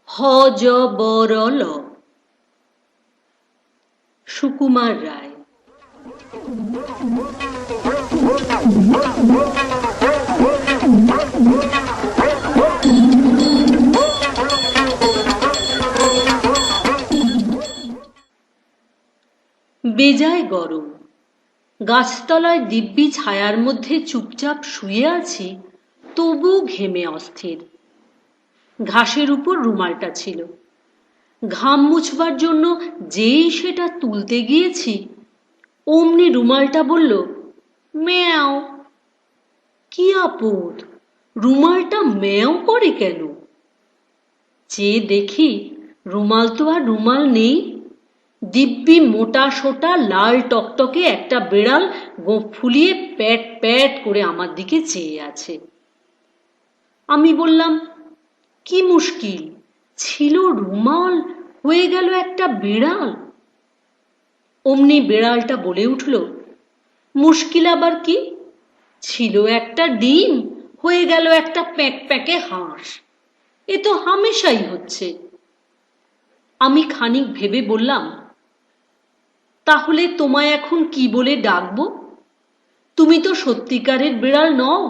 হযবরল। সুকুমার রায়। বেজায় গরম। গাছতলায় দিব্যি ছায়ার মধ্যে চুপচাপ শুয়ে আছি, তবু ঘেমে অস্থির। ঘাসের উপর রুমালটা ছিল। ঘাম মুছবার জন্য যেই সেটা তুলতে গিয়েছি, অমনি রুমালটা বলল ম্যাও। কি আপদ, রুমালটা ম্যাও করে কেন? চেয়ে দেখি রুমাল তো আর রুমাল নেই, দিব্যি মোটা সোটা লাল টকটকে একটা বেড়াল গোঁফ ফুলিয়ে প্যাট প্যাট করে আমার দিকে চেয়ে আছে। আমি বললাম, কি মুশকিল, ছিল রুমাল, হয়ে গেল একটা বেড়াল। অমনি বেড়ালটা বলে উঠল, মুশকিল আবার কি, ছিল একটা ডিম, হয়ে গেল একটা প্যাঁক প্যাঁকে হাঁস। এ তো হামেশাই হচ্ছে। আমি খানিক ভেবে বললাম, তাহলে তোমায় এখন কি বলে ডাকবো? তুমি তো সত্যিকারের বেড়াল নও,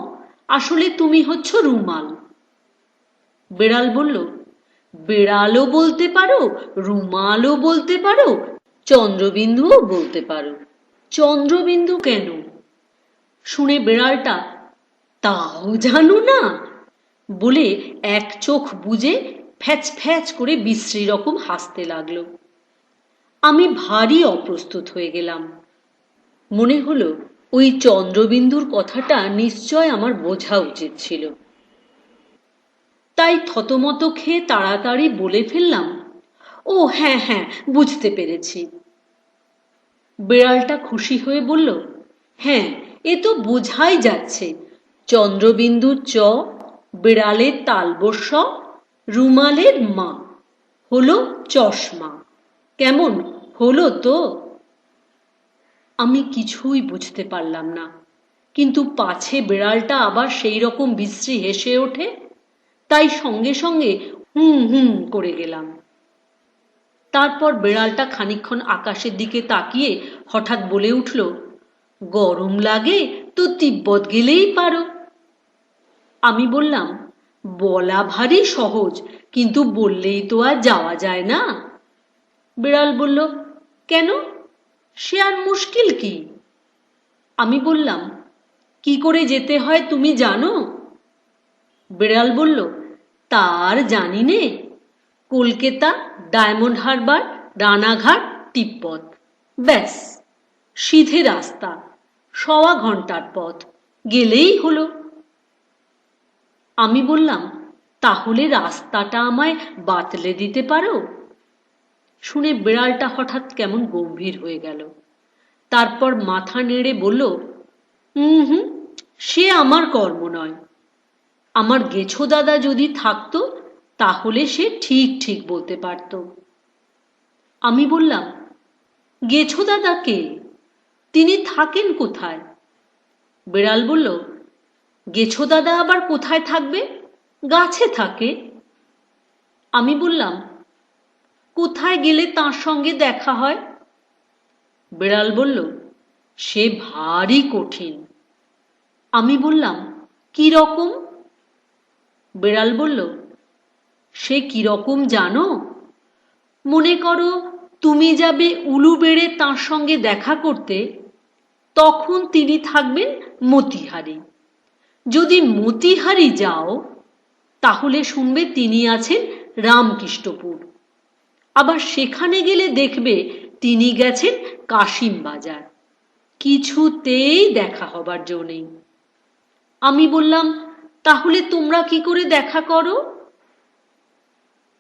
আসলে তুমি হচ্ছ রুমাল। বেড়াল বলল, বেড়ালও বলতে পারো, রুমালও বলতে পারো, চন্দ্রবিন্দুও বলতে পারো। চন্দ্রবিন্দু কেন? শুনে বেড়ালটা, তাও জানো না, বলে এক চোখ বুজে ফ্যাচ ফ্যাচ করে বিশ্রী রকম হাসতে লাগলো। আমি ভারী অপ্রস্তুত হয়ে গেলাম। মনে হলো ওই চন্দ্রবিন্দুর কথাটা নিশ্চয় আমার বোঝা উচিত ছিল। তাই থতমত খেয়ে তাড়াতাড়ি বলে ফেললাম, ও হ্যাঁ হ্যাঁ, বুঝতে পেরেছি। বেড়ালটা খুশি হয়ে বলল, হ্যাঁ, এ তো বোঝাই যাচ্ছে, চন্দ্রবিন্দুর চ, বেড়ালের তালবস্য, রুমালের মা, হলো চশমা। কেমন হলো তো? আমি কিছুই বুঝতে পারলাম না, কিন্তু পাছে বেড়ালটা আবার সেই রকম বিশ্রী হেসে ওঠে, তাই সঙ্গে সঙ্গে হুম হুম করে গেলাম। তারপর বেড়ালটা খানিকক্ষণ আকাশের দিকে তাকিয়ে হঠাৎ বলে উঠল, গরম লাগে তো তিব্বত গেলেই পারো। আমি বললাম, বলা ভারী সহজ, কিন্তু বললেই তো আর যাওয়া যায় না। বিড়াল বলল, কেন, সে আর মুশকিল কি? আমি বললাম, কি করে যেতে হয় তুমি জানো? বিড়াল বলল, তার জানি নে, কলকাতা, ডায়মন্ড হারবার, রানাঘাট, তিব্বত, ব্যাস, সিধে রাস্তা, 1.25 ঘন্টার পথ, গেলেই হলো। আমি বললাম, তাহলে রাস্তাটা আমায় বাতলে দিতে পারো? শুনে বিড়ালটা হঠাৎ কেমন গম্ভীর হয়ে গেল। তারপর মাথা নেড়ে বলল, হুম, সে আমার কর্ম নয়। আমার গেছো দাদা যদি থাকতো, তাহলে সে ঠিক ঠিক বলতে পারত। আমি বললাম, গেছো দাদা কে? তিনি থাকেন কোথায়? বিড়াল বলল, গেছো দাদা আবার কোথায় থাকবে, গাছে থাকে। আমি বললাম, কোথায় গেলে তার সঙ্গে দেখা হয়? বিড়াল বলল, সে ভারী কঠিন। আমি বললাম, কি রকম? বিড়াল বলল, সে কিরকম জানো? মনে করো তুমি যাবে উলুবেড়ে তাঁর সঙ্গে দেখা করতে, তখন তিনি থাকবেন মতিহারি। যদি মতিহারি যাও, তাহলে শুনবে তিনি আছেন রামকৃষ্ণপুর। আবার সেখানে গেলে দেখবে তিনি গেছেন কাশিম বাজার। কিছুতেই দেখা হবার জো নেই। আমি বললাম, তাহলে তোমরা কি করে দেখা করো?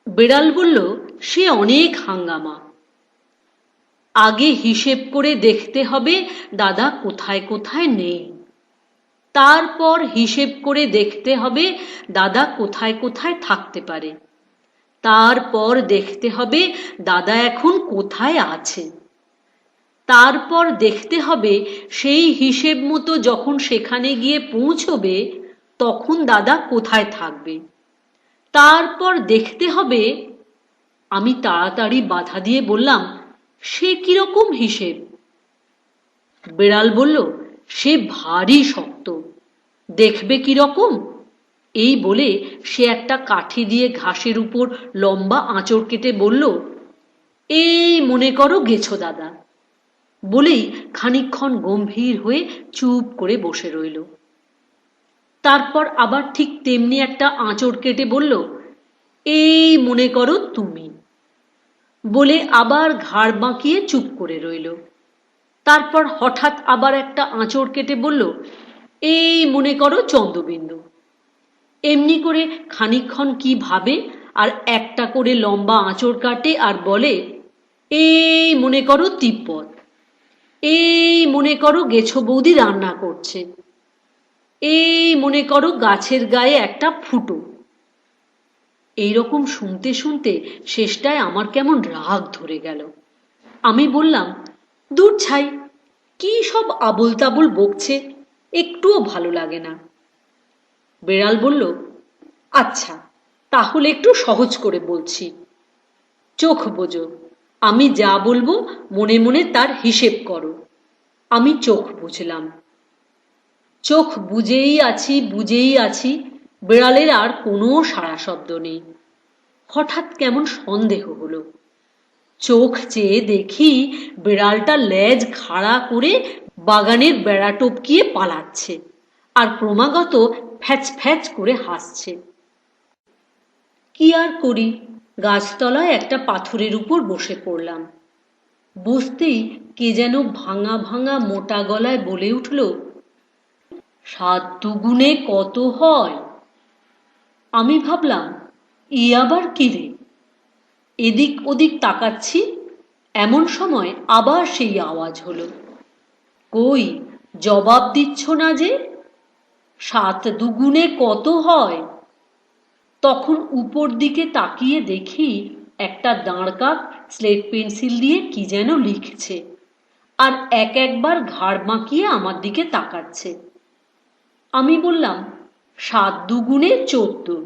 বিড়াল বলল, সে অনেক হাঙ্গামা। আগে হিসেব করে দেখতে হবে দাদা কোথায় কোথায় নেই, তারপর হিসেব করে দেখতে হবে দাদা কোথায় কোথায় থাকতে পারে, তারপর দেখতে হবে দাদা এখন কোথায় আছে। তারপর দেখতে হবে সেই হিসেব মতো যখন সেখানে গিয়ে পৌঁছবে তখন দাদা কোথায় থাকবে। তারপর দেখতে হবে। আমি তাড়াতাড়ি বাধা দিয়ে বললাম, সে কিরকম হিসেব? বেড়াল বলল, সে ভারী শক্ত, দেখবে কিরকম। এই বলে সে একটা কাঠি দিয়ে ঘাসের উপর লম্বা আঁচড় কেটে বলল, এই মনে করো গেছো দাদা। বলেই খানিকক্ষণ গম্ভীর হয়ে চুপ করে বসে রইল। তারপর আবার ঠিক তেমনি একটা আঁচড় কেটে বলল, এই মনে করো তুমি। বলে আবার ঘাড় বাঁকিয়ে চুপ করে রইল। তারপর হঠাৎ আবার একটা আঁচড় কেটে বলল, এই মনে করো চন্দ্রবিন্দু। এমনি করে খানিকক্ষণ কি ভাবে আর একটা করে লম্বা আঁচড় কাটে আর বলে, এই মনে করো তিব্বত। এই মনে করো গেছো বৌদি রান্না করছে। এই মনে করো গাছের গায়ে একটা ফুটো। এইরকম শুনতে শুনতে শেষটায় আমার কেমন রাগ ধরে গেল। আমি বললাম, দূর ছাই, কি সব আবোল তাবোল বকছে, একটুও ভালো লাগে না। বেড়াল বলল, আচ্ছা তাহলে একটু সহজ করে বলছি। চোখ বোঝো, আমি যা বলবো মনে মনে তার হিসেব করো। আমি চোখ বুঝলাম। চোখ বুঝেই আছি। বেড়ালের আর কোনো সাড়া শব্দ নেই। হঠাৎ কেমন সন্দেহ হলো। চোখ চেয়ে দেখি বেড়ালটা লেজ খাড়া করে বাগানের বেড়া টপকিয়ে পালাচ্ছে আর ক্রমাগত ফ্যাচ ফ্যাচ করে হাসছে। কি আর করি, গাছতলায় একটা পাথরের উপর বসে পড়লাম। বসতেই কে যেন ভাঙা ভাঙা মোটা গলায় বলে উঠল, 7 দুগুণে কত হয়? আমি ভাবলাম, ই আবার কি রে? এদিক ওদিক তাকাচ্ছি, এমন সময় আবার সেই আওয়াজ হলো, কই জবাব দিচ্ছ না যে? 7 দুগুণে কত হয়? তখন উপর দিকে তাকিয়ে দেখি একটা দাঁড়কাক স্লেট পেন্সিল দিয়ে কি যেন লিখছে আর একবার ঘাড় বাঁকিয়ে আমার দিকে তাকাচ্ছে। আমি বললাম, 7 দুগুণে 14।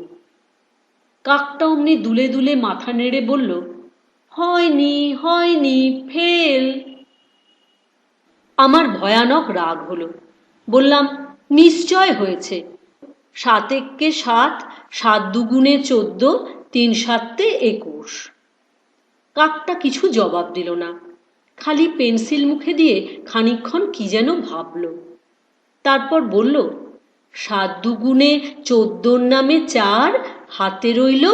কাকটা অমনি দুলে দুলে মাথা নেড়ে বলল, হয়নি হয়নি, ফেল। আমার ভয়ানক রাগ হলো। বললাম, নিশ্চয় হয়েছে। 7 একে 7, 7 দুগুণে 14, 3 সাতে 21। কাকটা কিছু জবাব দিল না, খালি পেন্সিল মুখে দিয়ে খানিকক্ষণ কি যেন ভাবল। তারপর বলল, 7 দুগুণে 14 নামে 4, হাতে রইল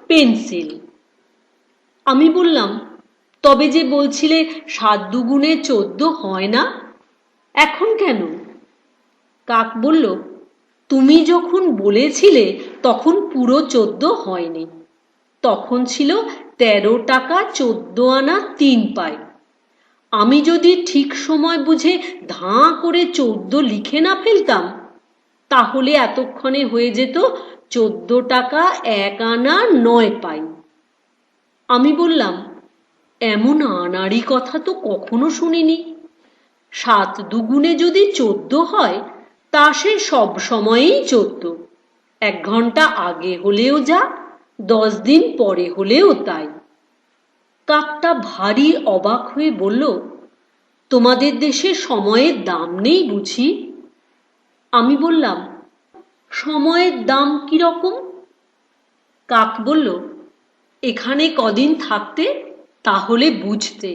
পেন্সিল। আমি বললাম, তবে যে বলছিলে 7 দুগুণে 14 হয় না, এখন কেন? কাক বলল, তুমি যখন বলেছিলে তখন পুরো 14 হয়নি, তখন ছিল 13 টাকা 14 আনা 3 পাই। আমি যদি ঠিক সময় বুঝে ধাঁ করে 14 লিখে না ফেলতাম তাহলে এতক্ষণে হয়ে যেত 14 টাকা 1 আনা 9 পাই। আমি বললাম, এমন আনাড়ি কথা তো কখনো শুনিনি। 7 দুগুণে যদি 14 হয় তা সে সব সময়ই 14, 1 ঘন্টা আগে হলেও যা, 10 দিন পরে হলেও তাই। কাকটা ভারী অবাক হয়ে বলল, তোমাদের দেশে সময়ের দাম নেই বুঝি? আমি বললাম, সময়ের দাম কিরকম? কাক বলল, এখানে কদিন থাকতে তাহলে বুঝতে।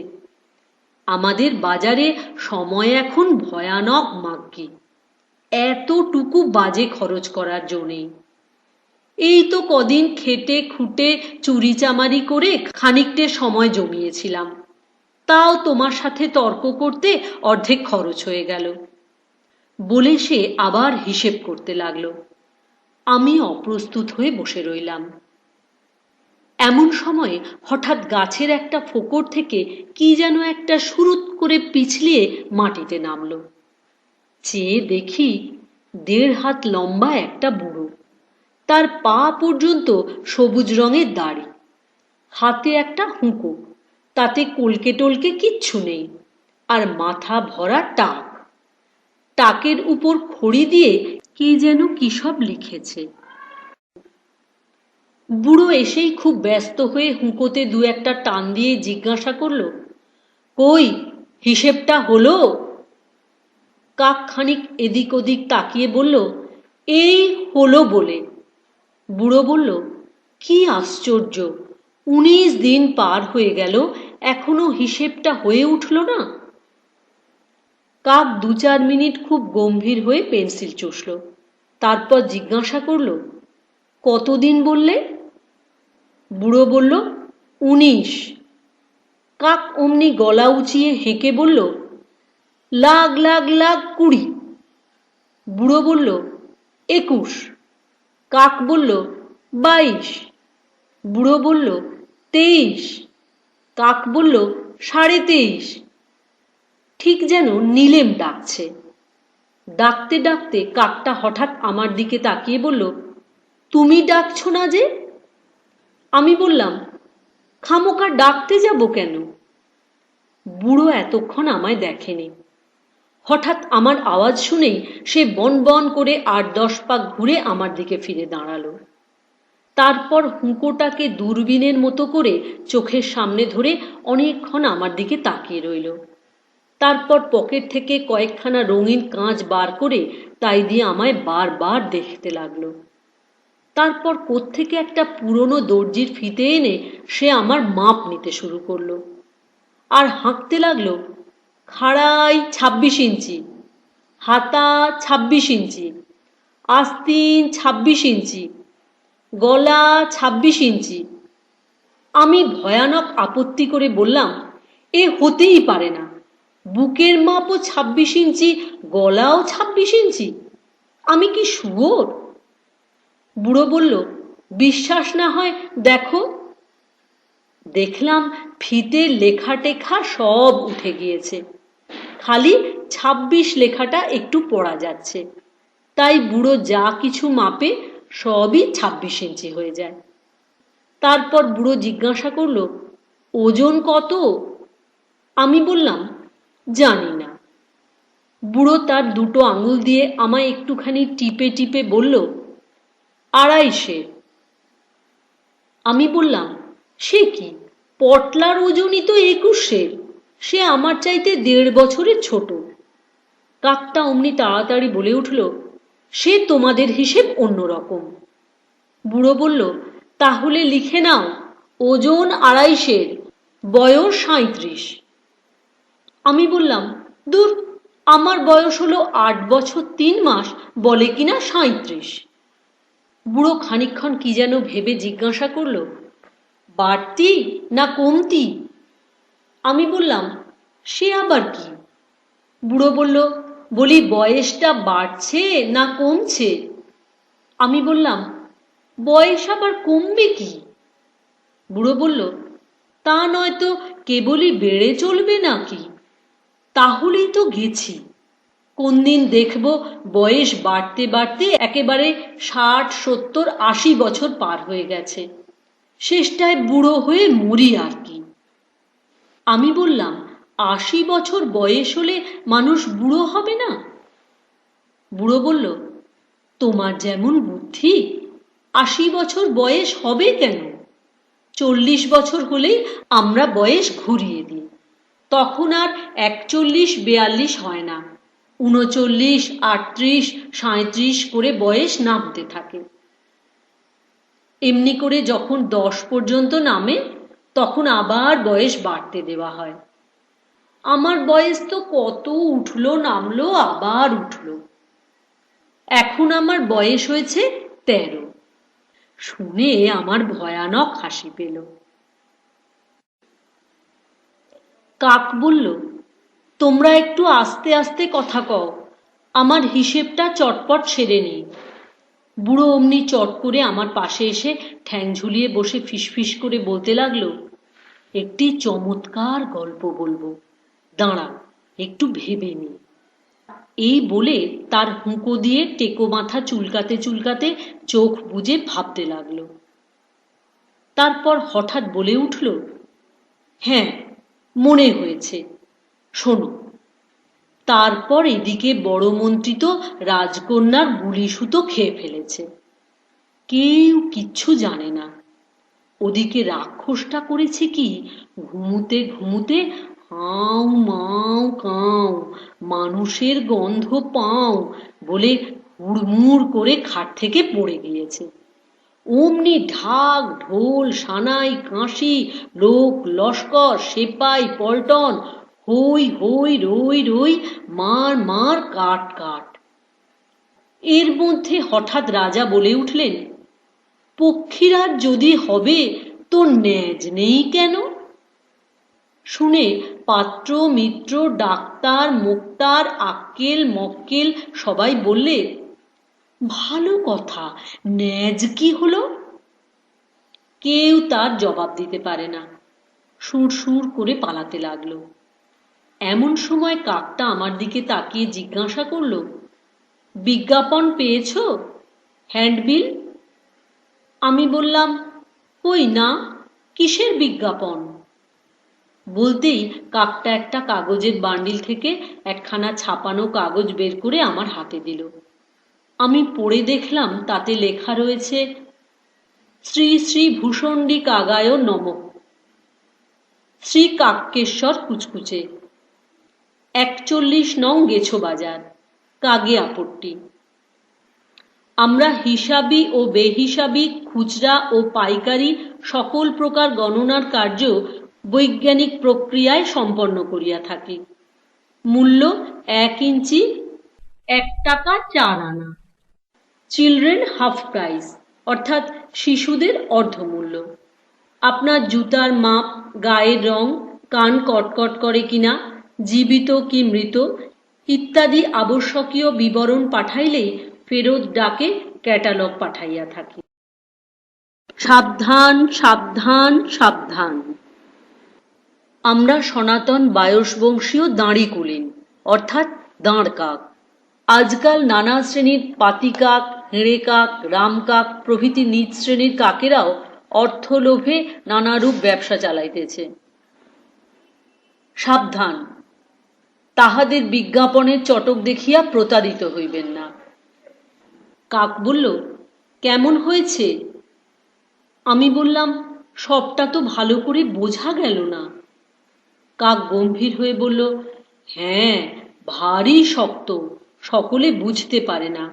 আমাদের বাজারে সময় এখন ভয়ানক মাগ্গি, এতটুকু বাজে খরচ করার জো নেই। এই তো কদিন খেটে খুঁটে চুরি চামারি করে খানিকটে সময় জমিয়েছিলাম, তাও তোমার সাথে তর্ক করতে অর্ধেক খরচ হয়ে গেল। বলে সে আবার হিসেব করতে লাগলো। আমি অপ্রস্তুত হয়ে বসে রইলাম। এমন সময় হঠাৎ গাছের একটা ফোকর থেকে কি যেন একটা সুরুত করে পিছলিয়ে মাটিতে নামলো। চেয়ে দেখি 1.5 হাত লম্বা একটা বুড়ো, তার পা পর্যন্ত সবুজ রঙের দাড়ি, হাতে একটা হুঁকো, তাতে কলকে টলকে কিচ্ছু নেই, আর মাথা ভরা টাক। টাকের উপর খড়ি দিয়ে কে যেন কি সব লিখেছে। বুড়ো এসেই খুব ব্যস্ত হয়ে হুঁকোতে দু একটা টান দিয়ে জিজ্ঞাসা করলো, কই, হিসেবটা হলো? কাক খানিক এদিক ওদিক তাকিয়ে বলল, এই হলো বলে। বুড়ো বলল, কি আশ্চর্য, 19 দিন পার হয়ে গেল, এখনো হিসেবটা হয়ে উঠল না। কাক 2-4 মিনিট খুব গম্ভীর হয়ে পেন্সিল চষল, তারপর জিজ্ঞাসা করল, কতদিন বললে? বুড়ো বলল, 19। কাক অমনি গলা উঁচিয়ে হেঁকে বলল, লাগ লাগ লাগ 20। বুড়ো বলল, 21। কাক বলল, 22। বুড়ো বলল, 23। কাক বলল, 23.5। ঠিক যেন নীলেম ডাকছে। ডাকতে ডাকতে কাকটা হঠাৎ আমার দিকে তাকিয়ে বলল, তুমি ডাকছো না যে? আমি বললাম, খামোকা ডাকতে যাব কেন? বুড়ো এতক্ষণ আমায় দেখেনি। হঠাৎ আমার আওয়াজ শুনেই সে বন বন করে 8-10 পা ঘুরে আমার দিকে ফিরে দাঁড়ালো। তারপর হুঁকোটাকে দূরবীনের মতো করে চোখের সামনে ধরে অনেকক্ষণ আমার দিকে তাকিয়ে রইল। তারপর পকেট থেকে কয়েকখানা রঙিন কাঁচ বার করে তাই দিয়ে আমায় বারবার দেখতে লাগলো। তারপর কোত্থেকে একটা পুরনো দর্জির ফিতে এনে সে আমার মাপ নিতে শুরু করলো, আর হাঁকতে লাগলো, খাড়াই 26 ইঞ্চি, হাতা 26 ইঞ্চি, আস্তিন 26 ইঞ্চি, গলা 26 ইঞ্চি। আমি ভয়ানক আপত্তি করে বললাম, এ হতেই পারে না, বুকের মাপও 26 ইঞ্চি, গলাও 26 ইঞ্চি, আমি কি শুয়োর? বুড়ো বলল, বিশ্বাস না হয় দেখো। দেখলাম ফিতের লেখা টেখা সব উঠে গিয়েছে, খালি 26 লেখাটা একটু পড়া যাচ্ছে। তাই বুড়ো যা কিছু মাপে সবই 26 ইঞ্চি হয়ে যায়। তারপর বুড়ো জিজ্ঞাসা করলো, ওজন কত? আমি বললাম, জানি না। বুড়ো তার দুটো আঙুল দিয়ে আমায় একটুখানি টিপে টিপে বলল, 250। আমি বললাম, সে কি, পটলার ওজনই তো 21। সে আমার চাইতে 1.5 বছরের ছোট। কাকটা অমনি তাড়াতাড়ি বলে উঠল, সে তোমাদের হিসেব অন্যরকম। বুড়ো বলল, তাহলে লিখে নাও, ওজন 250, বয়স 37। আমি বললাম, দূর, আমার বয়স হলো 8 বছর 3 মাস, বলে কিনা 37। বুড়ো খানিকক্ষণ কি যেন ভেবে জিজ্ঞাসা করল, বাড়তি না কমতি? আমি বললাম, সে আবার কি? বুড়ো বলল, বলি বয়সটা বাড়ছে না কমছে? আমি বললাম, বয়স আবার কমবে কি? বুড়ো বলল, তা নয়তো কেবলই বেড়ে চলবে নাকি? তাহলেই তো গেছি। কোন দিন দেখব বয়স বাড়তে বাড়তে একেবারে 60, 70, 80 বছর পার হয়ে গেছে, শেষটায় বুড়ো হয়ে মরি আর কি। আমি বললাম, 80 বছর বয়স হলে মানুষ বুড়ো হবে না? বুড়ো বলল, তোমার যেমন বুদ্ধি, 80 বছর বয়স হবে কেন? 40 বছর হলেই আমরা বয়স ঘুরিয়ে দিই, তখন আর 41, 42 হয় না, 39, 38, 37 করে বয়স নামতে থাকে। এমনি করে যখন 10 পর্যন্ত নামে তখন আবার বয়স বাড়তে দেওয়া হয়। আমার বয়স তো কত উঠলো নামলো আবার উঠলো, এখন আমার বয়স হয়েছে 13। শুনে আমার ভয়ানক হাসি পেল। কাক বলল, তোমরা একটু আস্তে আস্তে কথা কও, আমার হিসেবটা চটপট সেরে নিই। বুড়ো অমনি চট করে আমার পাশে এসে ঠ্যাং ঝুলিয়ে বসে ফিসফিস করে বলতে লাগলো, একটি চমৎকার গল্প বলবো, দাঁড়া একটু ভেবে নি। এই বলে তার হুঁকো দিয়ে টেকো মাথা চুলকাতে চুলকাতে চোখ বুজে ভাবতে লাগলো। তারপর হঠাৎ বলে উঠল, হ্যাঁ, মনে হয়েছে, শোনো। তারপর এদিকে বড় মন্ত্রী তো রাজকন্যার গুলিসুতো খেয়ে ফেলেছে, কেউ কিচ্ছু জানে না। ওদিকে রাক্ষসটা করেছে কি, ঘুমুতে ঘুমুতে হাউ মাউ কাউ, মানুষের গন্ধ পাও বলে হুড়মুড় করে খাট থেকে পড়ে গিয়েছে। অমনি ঢাক ঢোল সানাই কাঁসি লোক লস্কর সেপাই পল্টন, হই হই রই রই, মার মার কাট কাট। এর মধ্যে হঠাৎ রাজা বলে উঠলেন, পক্ষীরাজ যদি হবে তো ন্যাজ নেই কেন? শুনে পাত্র মিত্র ডাক্তার মোক্তার আক্কেল মক্কেল সবাই বললে, ভালো কথা, ন্যাজ কি হলো? কেউ তার জবাব দিতে পারে না, সুর সুর করে পালাতে লাগলো। এমন সময় কাকটা আমার দিকে তাকিয়ে জিজ্ঞাসা করলো, বিজ্ঞাপন পেয়েছো? হ্যান্ডবিল? আমি বললাম, কই না, কিসের বিজ্ঞাপন? বলতেই কাকটা একটা কাগজের বান্ডিল থেকে একখানা ছাপানো কাগজ বের করে আমার হাতে দিল। আমি পড়ে দেখলাম তাতে লেখা রয়েছে, শ্রী শ্রী ভূষণ্ডী কাগায় নমঃ, শ্রী কাক্যেশ্বর কুচকুচে, 41 নং গেছো বাজার, কাগে আপট্টি। আমরা হিসাবি ও বেহিসাবি, খুচরা ও পাইকারি সকল প্রকার গণনার কার্য বৈজ্ঞানিক প্রক্রিয়ায় সম্পন্ন করিয়া থাকি। মূল্য 1 ইঞ্চি 1 টাকা 4 আনা। চিলড্রেন হাফ প্রাইস, অর্থাৎ শিশুদের অর্ধমূল্য। আপনার জুতার মাপ, গায়ের রং, কান কটকট করে কিনা, জীবিত কি মৃত ইত্যাদি আবশ্যকীয় বিবরণ পাঠাইলেই ফেরত ডাকে ক্যাটালগ পাঠাইয়া থাকি। সাবধান সাবধান সাবধান। আমরা সনাতন বায়সবংশীয় দাঁড়ি কুলিন, অর্থাৎ দাঁড় কাক। আজকাল নানা শ্রেণীর পাতিকাক, হেঁড়ে কাক, রামকাক প্রভৃতি নিজ শ্রেণীর কাকেরাও অর্থলোভে নানারূপ ব্যবসা চালাইতেছে। সাবধান, তাহাদের বিজ্ঞাপনের চটক দেখিয়া প্রতারিত হইবেন না। কাক বলল, কেমন হয়েছে? আমি বললাম, সবটা তো ভালো করে বোঝা গেল না। কাক গম্ভীর হয়ে বলল, হ্যাঁ, ভারী শক্ত, সকলে বুঝতে পারে না।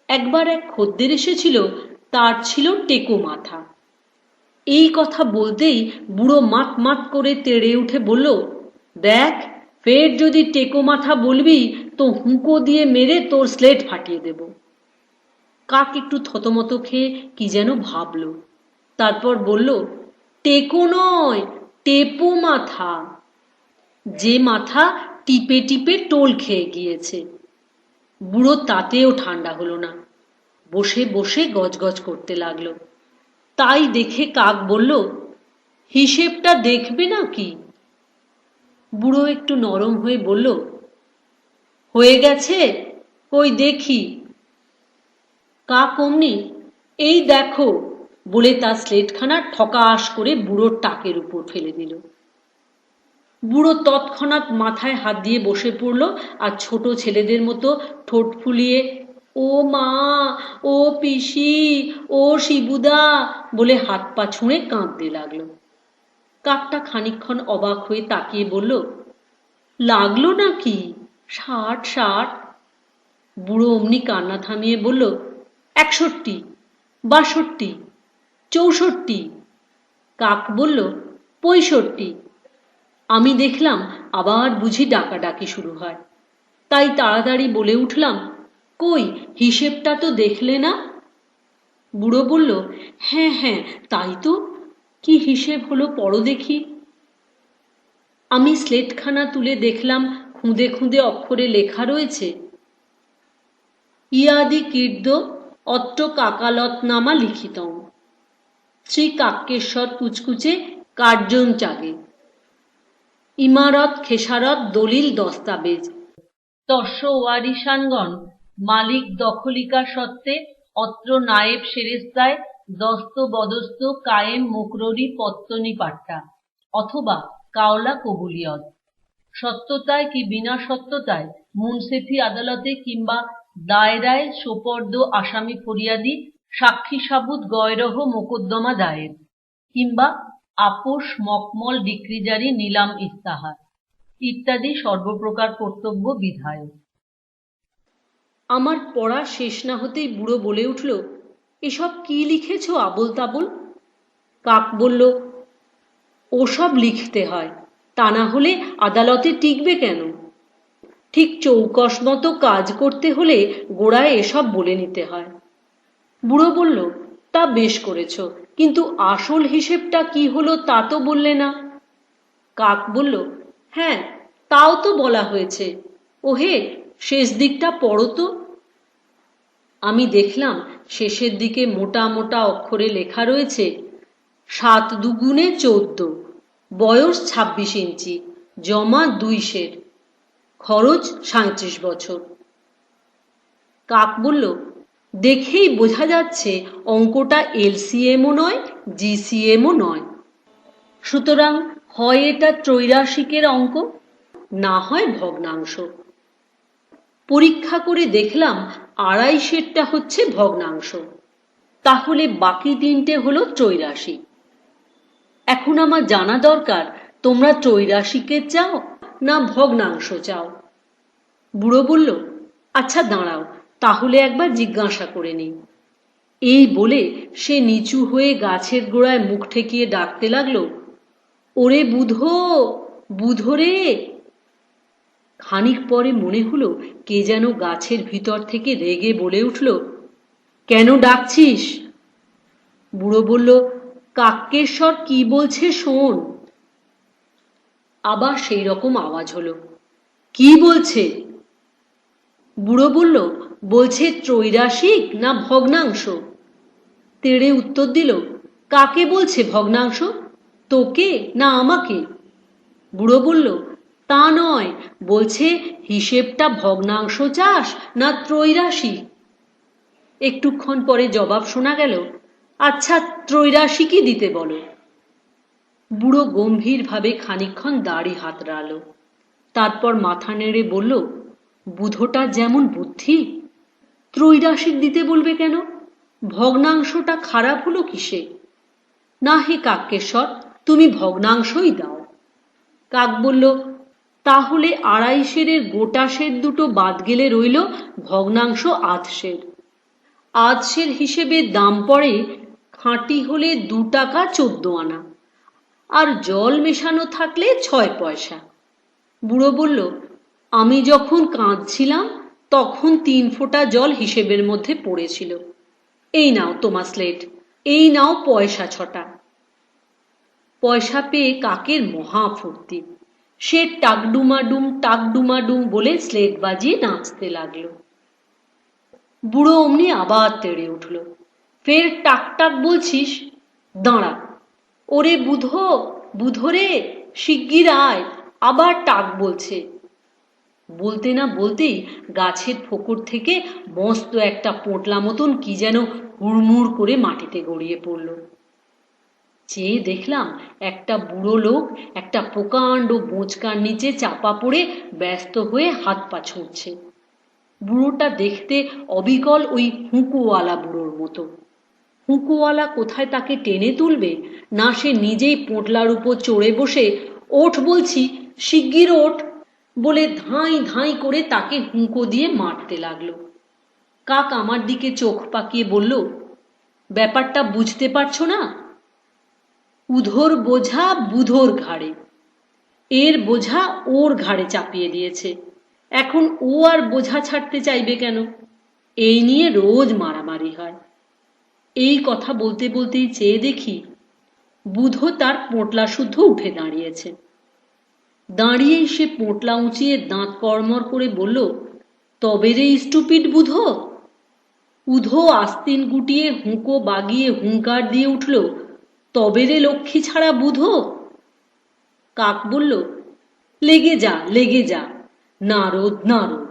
একবার এক খদ্দের এসেছিল, তার ছিল টেকো মাথা। এই কথা বলতেই বুড়ো মাত মাত করে তেড়ে উঠে বলল, দেখ, ফের যদি টেকো মাথা বলবি তো হুঁকো দিয়ে মেরে তোর স্লেট ফাটিয়ে দেব। কাক একটু থতমত খেয়ে কি যেন ভাবল, তারপর বলল, টেকো নয়, টেপো মাথা, যে মাথা টিপে টিপে টোল খেয়ে গিয়েছে। বুড়ো তাতেও ঠান্ডা হলো না, বসে বসে গজগজ করতে লাগলো। তাই দেখে কাক বলল, হিসেবটা দেখবে নাকি? বুড়ো একটু নরম হয়ে বলল, হয়ে গেছে, কই দেখি। কাক অমনি, এই দেখো বলে তার স্লেটখানা ঠকাস করে বুড়োর টাকের উপর ফেলে দিল। বুড়ো তৎক্ষণাৎ মাথায় হাত দিয়ে বসে পড়ল আর ছোট ছেলেদের মতো ঠোঁট ফুলিয়ে, ও মা, ও পিসি, ও শিবুদা বলে হাত পা ছুঁড়ে কাঁদতে লাগলো। কাকটা খানিকক্ষণ অবাক হয়ে তাকিয়ে বলল, লাগলো নাকি? 60 বুড়ো অমনি কান্না থামিয়ে বলল, 61, 62, 64। কাক বলল, 65। আমি দেখলাম আবার বুঝি ডাকাডাকি শুরু হয়, তাই তাড়াতাড়ি বলে উঠলাম, কই, হিসেবটা তো দেখলে না? বুড়ো বলল, হ্যাঁ হ্যাঁ, তাই তো, কি হিসেব হলো পড়ো দেখি। আমি স্লেটখানা তুলে দেখলাম খুঁদে খুঁদে অক্ষরে লেখা রয়েছে, ইয়াদি কীর্দ অত্র কাকালতনামা লিখিতম, শ্রী কাক্যেশ্বর কুচকুচে কার্জন চাগে, ইমারত খেসারত দলিল দস্তাবেজ, তস্য ওয়ারিশানগণ মালিক দখলিকা সত্ত্বে অত্র নায়েব সেরেস্তায় দস্ত বদস্ত কায়েম মুকররি পত্তনি পাট্টা অথবা কাওলা কবুলিয়ত। সত্যতায় কি বিনা সত্যতায় মুনসিফি আদালতে কিংবা দায়রায় সোপর্দ আসামি ফরিয়াদি সাক্ষী সাবুত গয়রহ মোকদ্দমা দায়ের, কিংবা আপোষ মকমল ডিক্রি জারি নিলাম ইস্তাহার ইত্যাদি সর্বপ্রকার কর্তব্য বিধায়। আমার পড়া শেষ না হতেই বুড়ো বলে উঠল, এসব কি লিখেছ আবোল তাবোল? কাক বলল, ওসব লিখতে হয়, তা না হলে আদালতে টিকবে কেন? ঠিক চৌকস মতো কাজ করতে হলে গোড়ায় এসব বলে নিতে হয়। বুড়ো বলল, তা বেশ করেছ, কিন্তু আসল হিসেবটা কি হলো তা তো বললে না। কাক বলল, হ্যাঁ তাও তো বলা হয়েছে, ওহে শেষ দিকটা পড়ো তো। আমি দেখলাম শেষের দিকে মোটা মোটা অক্ষরে লেখা রয়েছে, 7 দুগুণে 14, বয়স 26 ইঞ্চি, জমা 2 সের, খরচ 37 বছর। কাক বলল, দেখেই বোঝা যাচ্ছে অঙ্কটা এলসিএমও নয়, জিসিএমও নয়, সুতরাং হয় এটা ত্রৈরাশিকের অঙ্ক, না হয় ভগ্নাংশ। পরীক্ষা করে দেখলাম 2.5 সেরটা হচ্ছে ভগ্নাংশ, তাহলে বাকি 3টে হলো ত্রৈরাশিক। এখন আমার জানা দরকার তোমরা ত্রৈরাশিকে চাও না ভগ্নাংশ চাও। বুড়ো বলল, আচ্ছা দাঁড়াও, তাহলে একবার জিজ্ঞাসা করে নিই। এই বলে সে নিচু হয়ে গাছের গোড়ায় মুখ ঠেকিয়ে ডাকতে লাগলো, ওরে বুধো, বুধো রে। খানিক পরে মনে হলো কে যেন গাছের ভিতর থেকে রেগে বলে উঠল, কেন ডাকছিস? বুড়ো বলল, কাকেশ্বর কি বলছে শোন। আবার সেই রকম আওয়াজ হলো, কি বলছে? বুড়ো বলল, বলছে ত্রৈরাশিক না ভগ্নাংশ। তেড়ে উত্তর দিল, কাকে বলছে ভগ্নাংশ, তোকে না আমাকে? বুড়ো বলল, তা নয়, বলছে হিসেবটা ভগ্নাংশ চাস না ত্রৈরাশিক? একটুক্ষণ পরে জবাব শোনা গেল, আচ্ছা ত্রৈরাশিকই দিতে বলো। বুড়ো গম্ভীরভাবে খানিকক্ষণ দাড়ি হাতড়ালো, তারপর মাথা নেড়ে বলল, বুধোটা যেমন বুদ্ধি, ত্রৈরাশিক দিতে বলবে কেন? ভগ্নাংশটা খারাপ হলো কিসে? না হে কাকেশ্বর, তুমি ভগ্নাংশই দাও। কাক বলল, তাহলে 2.5 সেরের গোটা সের দুটো বাদ গেলে রইল ভগ্নাংশ 8 সের। 8 সের হিসেবে দাম পড়ে খাঁটি হলে 2 টাকা 14 আনা, আর জল মেশানো থাকলে 6 পয়সা। বুড়ো বলল, আমি যখন কাঁদছিলাম তখন 3 ফোঁটা জল হিসেবের মধ্যে পড়েছিল। এই নাও তোমার স্লেট, এই নাও পয়সা 6টা। পয়সা পেয়ে কাকের মহা ফুর্তি, সে টাকডুমাডুম বলে স্লেট বাজিয়ে নাচতে লাগলো। বুড়ো অমনি আবার তেড়ে উঠল, ফের টাক টাক বলছিস, দাঁড়া। ওরে বুধো, বুধো রে, শিগগির আয়, আবার টাক বলছে। বলতে না বলতেই গাছের ফোকর থেকে মস্ত একটা পোঁটলা মতন কি যেন হুড়মুড় করে মাটিতে গড়িয়ে পড়ল। চেয়ে দেখলাম একটা বুড়ো লোক একটা প্রকাণ্ড বোঁচকার নিচে চাপা পড়ে ব্যস্ত হয়ে হাত পা ছুঁড়ছে। বুড়োটা দেখতে অবিকল ওই হুঁকোওয়ালা বুড়োর মতো। হুঁকোওয়ালা কোথায় তাকে টেনে তুলবে, না সে নিজেই পোঁটলার উপর চড়ে বসে, ওঠ বলছি, শিগগির ওঠ বলে ধাঁই ধাঁই করে তাকে হুঁকো দিয়ে মারতে লাগলো। কাক আমার দিকে চোখ পাকিয়ে বলল, ব্যাপারটা বুঝতে পারছো না? উধোর বোঝা বুধোর ঘাড়ে, এর বোঝা ওর ঘাড়ে চাপিয়ে দিয়েছে, এখন ও আর বোঝা ছাড়তে চাইবে কেন? এই নিয়ে রোজ মারামারি হয়। এই কথা বলতে বলতেই চেয়ে দেখি বুধো তার পোঁটলা শুদ্ধ উঠে দাঁড়িয়েছে। দাঁড়িয়েই সে পোঁটলা উঁচিয়ে দাঁত কড়মড় করে বলল, তবে রে স্টুপিড বুধো। উধো আস্তিন গুটিয়ে হুঁকো বাগিয়ে হুঙ্কার দিয়ে উঠল, তবে রে লক্ষ্মী ছাড়া বুধো। কাক বলল, লেগে যা লেগে যা, নারদ নারদ।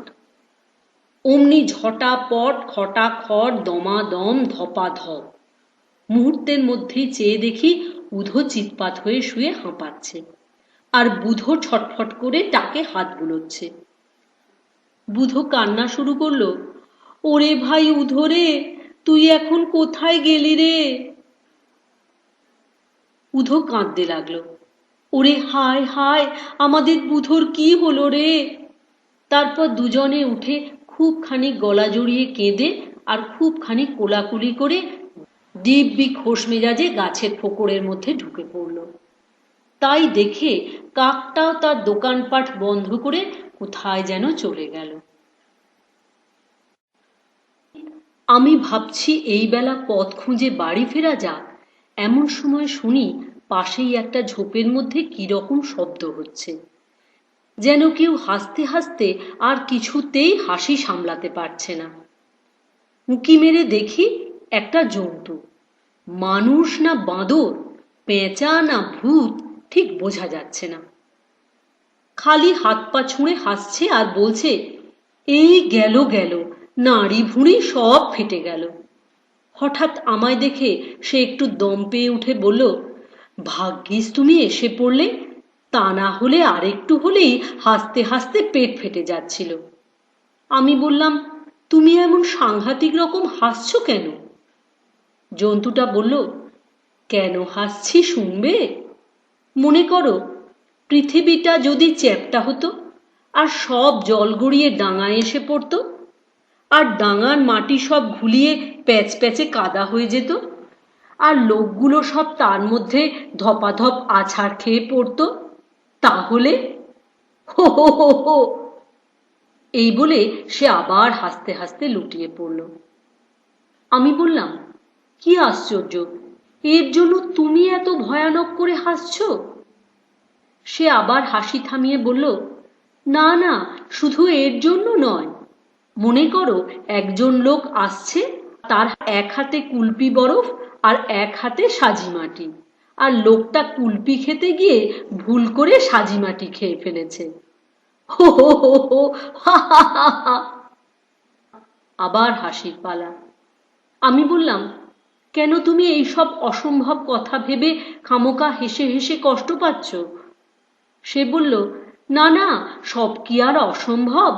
অমনি ঝটাপট খটাখট দমাদম ধপাধপ মুহূর্তের মধ্যেই চেয়ে দেখি উধো চিৎপাত হয়ে শুয়ে হাঁপাচ্ছে, আর বুধো ছটফট করে টাকে হাত বুলোচ্ছে। বুধো কান্না শুরু করলো, ওরে ভাই উধো রে, তুই এখন কোথায় গেলি রে? উধো কাঁদতে লাগলো, ওরে হায় হায়, আমাদের বুধোর কি হলো রে? তারপর দুজনে উঠে খুব খানিক গলা জড়িয়ে কেঁদে আর খুব খানিক কোলাকুলি করে দিব্যি খোশ মেজাজে গাছের ফোকরের মধ্যে ঢুকে পড়ল। তাই দেখে কাকটাও তার দোকানপাট বন্ধ করে কোথায় যেন চলে গেল। আমি ভাবছি এই বেলা পথ খুঁজে বাড়ি ফেরা যাক, এমন সময় শুনি পাশেই একটা ঝোপের মধ্যে কিরকম শব্দ হচ্ছে, যেন কেউ হাসতে হাসতে আর কিছুতেই হাসি সামলাতে পারছে না। উঁকি মেরে দেখি একটা জন্তু, মানুষ না বাঁদর, পেঁচা না ভূত ঠিক বোঝা যাচ্ছে না। খালি হাত পা ছুঁড়ে হাসছে আর বলছে, এই গেল গেল, নাড়ি ভুঁড়ি সব ফেটে গেল। হঠাৎ আমায় দেখে সে একটু দম পেয়ে উঠে বলল, ভাগ্যিস তুমি এসে পড়লে, তা না হলে আরেকটু হলেই হাসতে হাসতে পেট ফেটে যাচ্ছিল। আমি বললাম, তুমি এমন সাংঘাতিক রকম হাসছো কেন? জন্তুটা বলল, কেন হাসছি শুনবে? মনে করো পৃথিবীটা যদি চ্যাপ্টা হতো আর সব জল গড়িয়ে ডাঙায় এসে পড়তো, আর ডাঙার মাটি সব ঘুলিয়ে প্যাচ প্যাচে কাদা হয়ে যেত, আর লোকগুলো সব তার মধ্যে ধপাধপ আছাড় খেয়ে পড়তো, তাহলে হো হো হো হো। এই বলে সে আবার হাসতে হাসতে লুটিয়ে পড়ল। আমি বললাম, কি আশ্চর্য, এর জন্য তুমি এত ভয়ানক করে হাসছো? সে আবার হাসি থামিয়ে বলল, না না, শুধু এর জন্য নয়। মনে করো একজন লোক আসছে, তার এক হাতে কুলপি বরফ আর এক হাতে সাজি মাটি, আর লোকটা কুলপি খেতে গিয়ে ভুল করে সাজি মাটি খেয়ে ফেলেছে। হো হো হো হো, হা হা হা হা। আবার হাসির পালা। আমি বললাম, কেন তুমি এইসব অসম্ভব কথা ভেবে খামোকা হেসে হেসে কষ্ট পাচ্ছ? সে বলল, না না, সব কি আর অসম্ভব?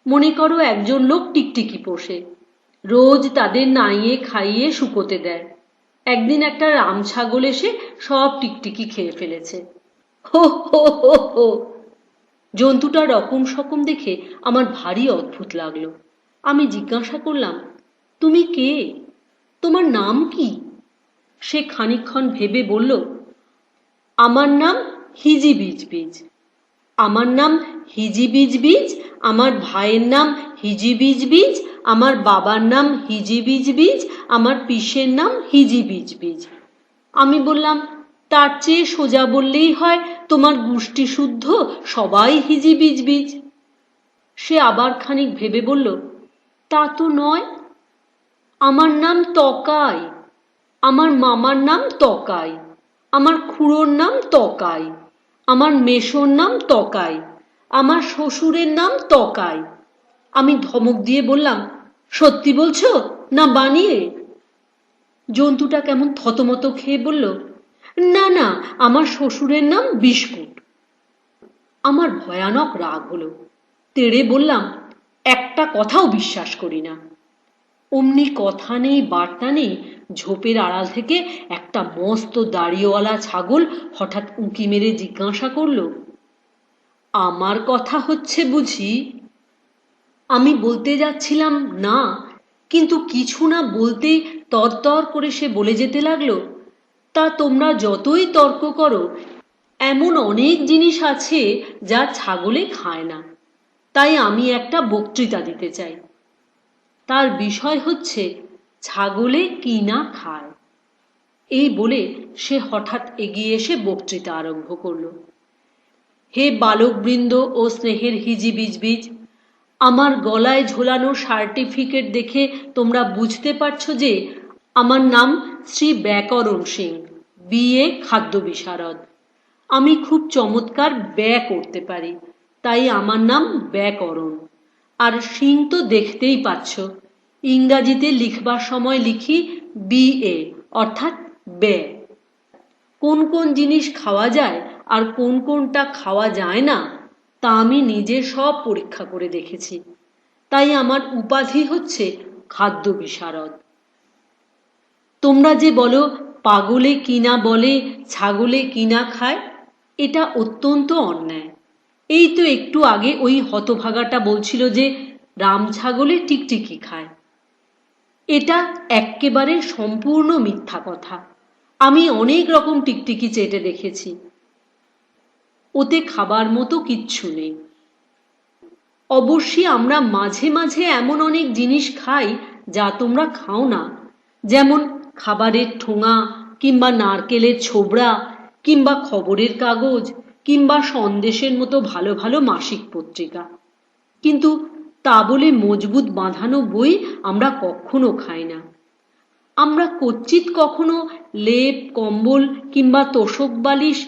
মনে করো একজন লোক টিকটিকি পোষে, রোজ তাদের নাইয়ে খাইয়ে শুকোতে দেয়। একদিন একটা রাম ছাগল এসে সব টিকটিকি খেয়ে ফেলেছে। হো হো হো হো। জন্তুটার রকম সকম দেখে আমার ভারী অদ্ভুত লাগলো। আমি জিজ্ঞাসা করলাম, তুমি কে? তোমার নাম কি? সে খানিকক্ষণ ভেবে বলল, আমার নাম হিজি বীজ বীজ। আমার নাম হিজি বীজ বীজ, আমার ভাইয়ের নাম হিজি বীজ বীজ, আমার বাবার নাম হিজি বীজ বীজ, আমার পিসের নাম হিজি বীজ বীজ। আমি বললাম, তার চেয়ে সোজা বললেই হয়, তোমার গোষ্ঠী শুদ্ধ সবাই হিজি বীজ বীজ। সে আবার খানিক ভেবে বলল, তা তো নয়। আমার নাম তকাই, আমার মামার নাম তকাই, আমার খুড়োর নাম তকাই, আমার মেসোর নাম তকাই, আমার শ্বশুরের নাম তকাই। আমি ধমক দিয়ে বললাম, সত্যি বলছো না বানিয়ে? জন্তুটা কেমন থতমত খেয়ে বলল, না না, আমার শ্বশুরের নাম বিস্কুট। আমার ভয়ানক রাগ হলো। তেড়ে বললাম, একটা কথাও বিশ্বাস করি না। অমনি কথা নেই বার্তা নেই, ঝোপের আড়াল থেকে একটা মস্ত দাড়িওয়ালা ছাগল হঠাৎ উঁকি মেরে জিজ্ঞাসা করল, আমার কথা হচ্ছে বুঝি? আমি বলতে যাচ্ছিলাম না, কিন্তু কিছু না বলতেই তরতর করে সে বলে যেতে লাগলো, তা তোমরা যতই তর্ক করো, এমন অনেক জিনিস আছে যা ছাগলে খায় না, তাই আমি একটা বক্তৃতা দিতে চাই। তার বিষয় হচ্ছে ছাগলে কি না খায়। এই বলে সে হঠাৎ এগিয়ে এসে বক্তৃতা আরম্ভ করল। হে বালকবৃন্দ ও স্নেহের হিজি বীজ বীজ, আমার গলায় ঝোলানো সার্টিফিকেট দেখে তোমরা বুঝতে পারছো যে আমার নাম শ্রী ব্যাকরণ সিং, বিএ খাদ্য বিশারদ। আমি খুব চমৎকার ব্যয় করতে পারি, তাই আমার নাম ব্যাকরণ। আর সিং তো দেখতেই পাচ্ছ, ইংরাজিতে লিখবার সময় লিখি বিএ, অর্থাৎ ব্যয়। কোন কোন জিনিস খাওয়া যায় আর কোন কোনটা খাওয়া যায় না তা আমি নিজে সব পরীক্ষা করে দেখেছি। তাই আমার উপাধি হচ্ছে খাদ্য বিশারদ। তোমরা যে বলো পাগলে কিনা বলে ছাগলে কিনা খায়, এটা অত্যন্ত অন্যায়। এই তো একটু আগে ওই হতভাগাটা বলছিল যে রাম ছাগলে টিকটিকি খায়। এটা এক্কেবারে সম্পূর্ণ মিথ্যা কথা। আমি অনেক রকম টিকটিকি চেটে দেখেছি, ওতে খাবার মতো কিচ্ছু নেই। অবশ্যই আমরা মাঝে মাঝে এমন অনেক জিনিস খাই যা তোমরা খাও না, যেমন খাবারের ঠোঙা কিংবা নারকেলের ছোবড়া কিংবা খবরের কাগজ কিংবা সন্দেশের মতো ভালো ভালো মাসিক পত্রিকা। কিন্তু তা বলে মজবুত বাঁধানো বই আমরা কখনো খাই না। আমরা কচ্চিৎ কখনো লেপ কম্বল কিংবা তোশক বালিশ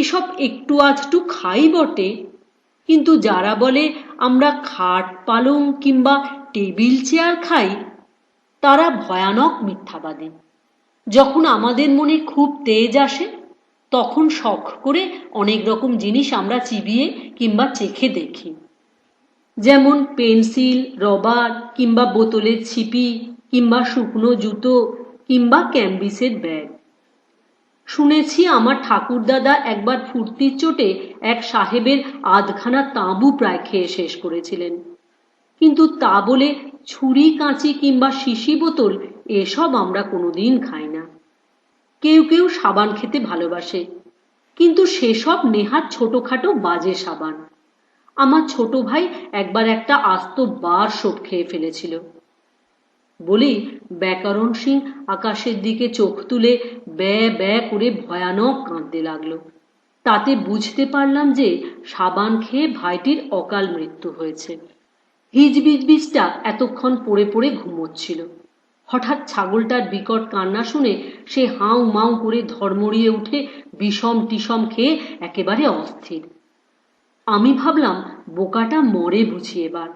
এসব একটু আধটু খাই বটে, কিন্তু যারা বলে আমরা খাট পালং কিংবা টেবিল চেয়ার খাই তারা ভয়ানক মিথ্যাবাদী। যখন আমাদের মনে খুব তেজ আসে তখন শখ করে অনেক রকম জিনিস আমরা চিবিয়ে কিংবা চেখে দেখি, যেমন পেন্সিল, রবার কিংবা বোতলের ছিপি কিংবা শুকনো জুতো কিংবা ক্যানভিসের ব্যাগ। শুনেছি আমার ঠাকুরদাদা একবার ফুর্তির চোটে এক সাহেবের আধখানা তাঁবু প্রায় খেয়ে শেষ করেছিলেন। কিন্তু তা বলে ছুরি কাঁচি কিংবা শিশি বোতল এসব আমরা কোনোদিন খাই না। কেউ কেউ সাবান খেতে ভালোবাসে, কিন্তু সেসব নেহাত ছোটখাটো বাজে সাবান। আমার ছোট ভাই একবার একটা আস্ত বার সোপ খেয়ে ফেলেছিল। বলি ব্যাকরণ সিং আকাশের দিকে চোখ তুলে ব্যয় ব্যয় করে ভয়ানক কাঁদতে লাগলো। তাতে বুঝতে পারলাম যে সাবান খেয়ে ভাইটির অকাল মৃত্যু হয়েছে। হিজবিজবিজটা এতক্ষণ পড়ে পড়ে ঘুমোচ্ছিল। হঠাৎ ছাগলটার বিকট কান্না শুনে সে হাউ মাউ করে ধর্মড়িয়ে উঠে বিষম টিসম খেয়ে একেবারে অস্থির। আমি ভাবলাম বোকাটা মরে বুঝি এবার,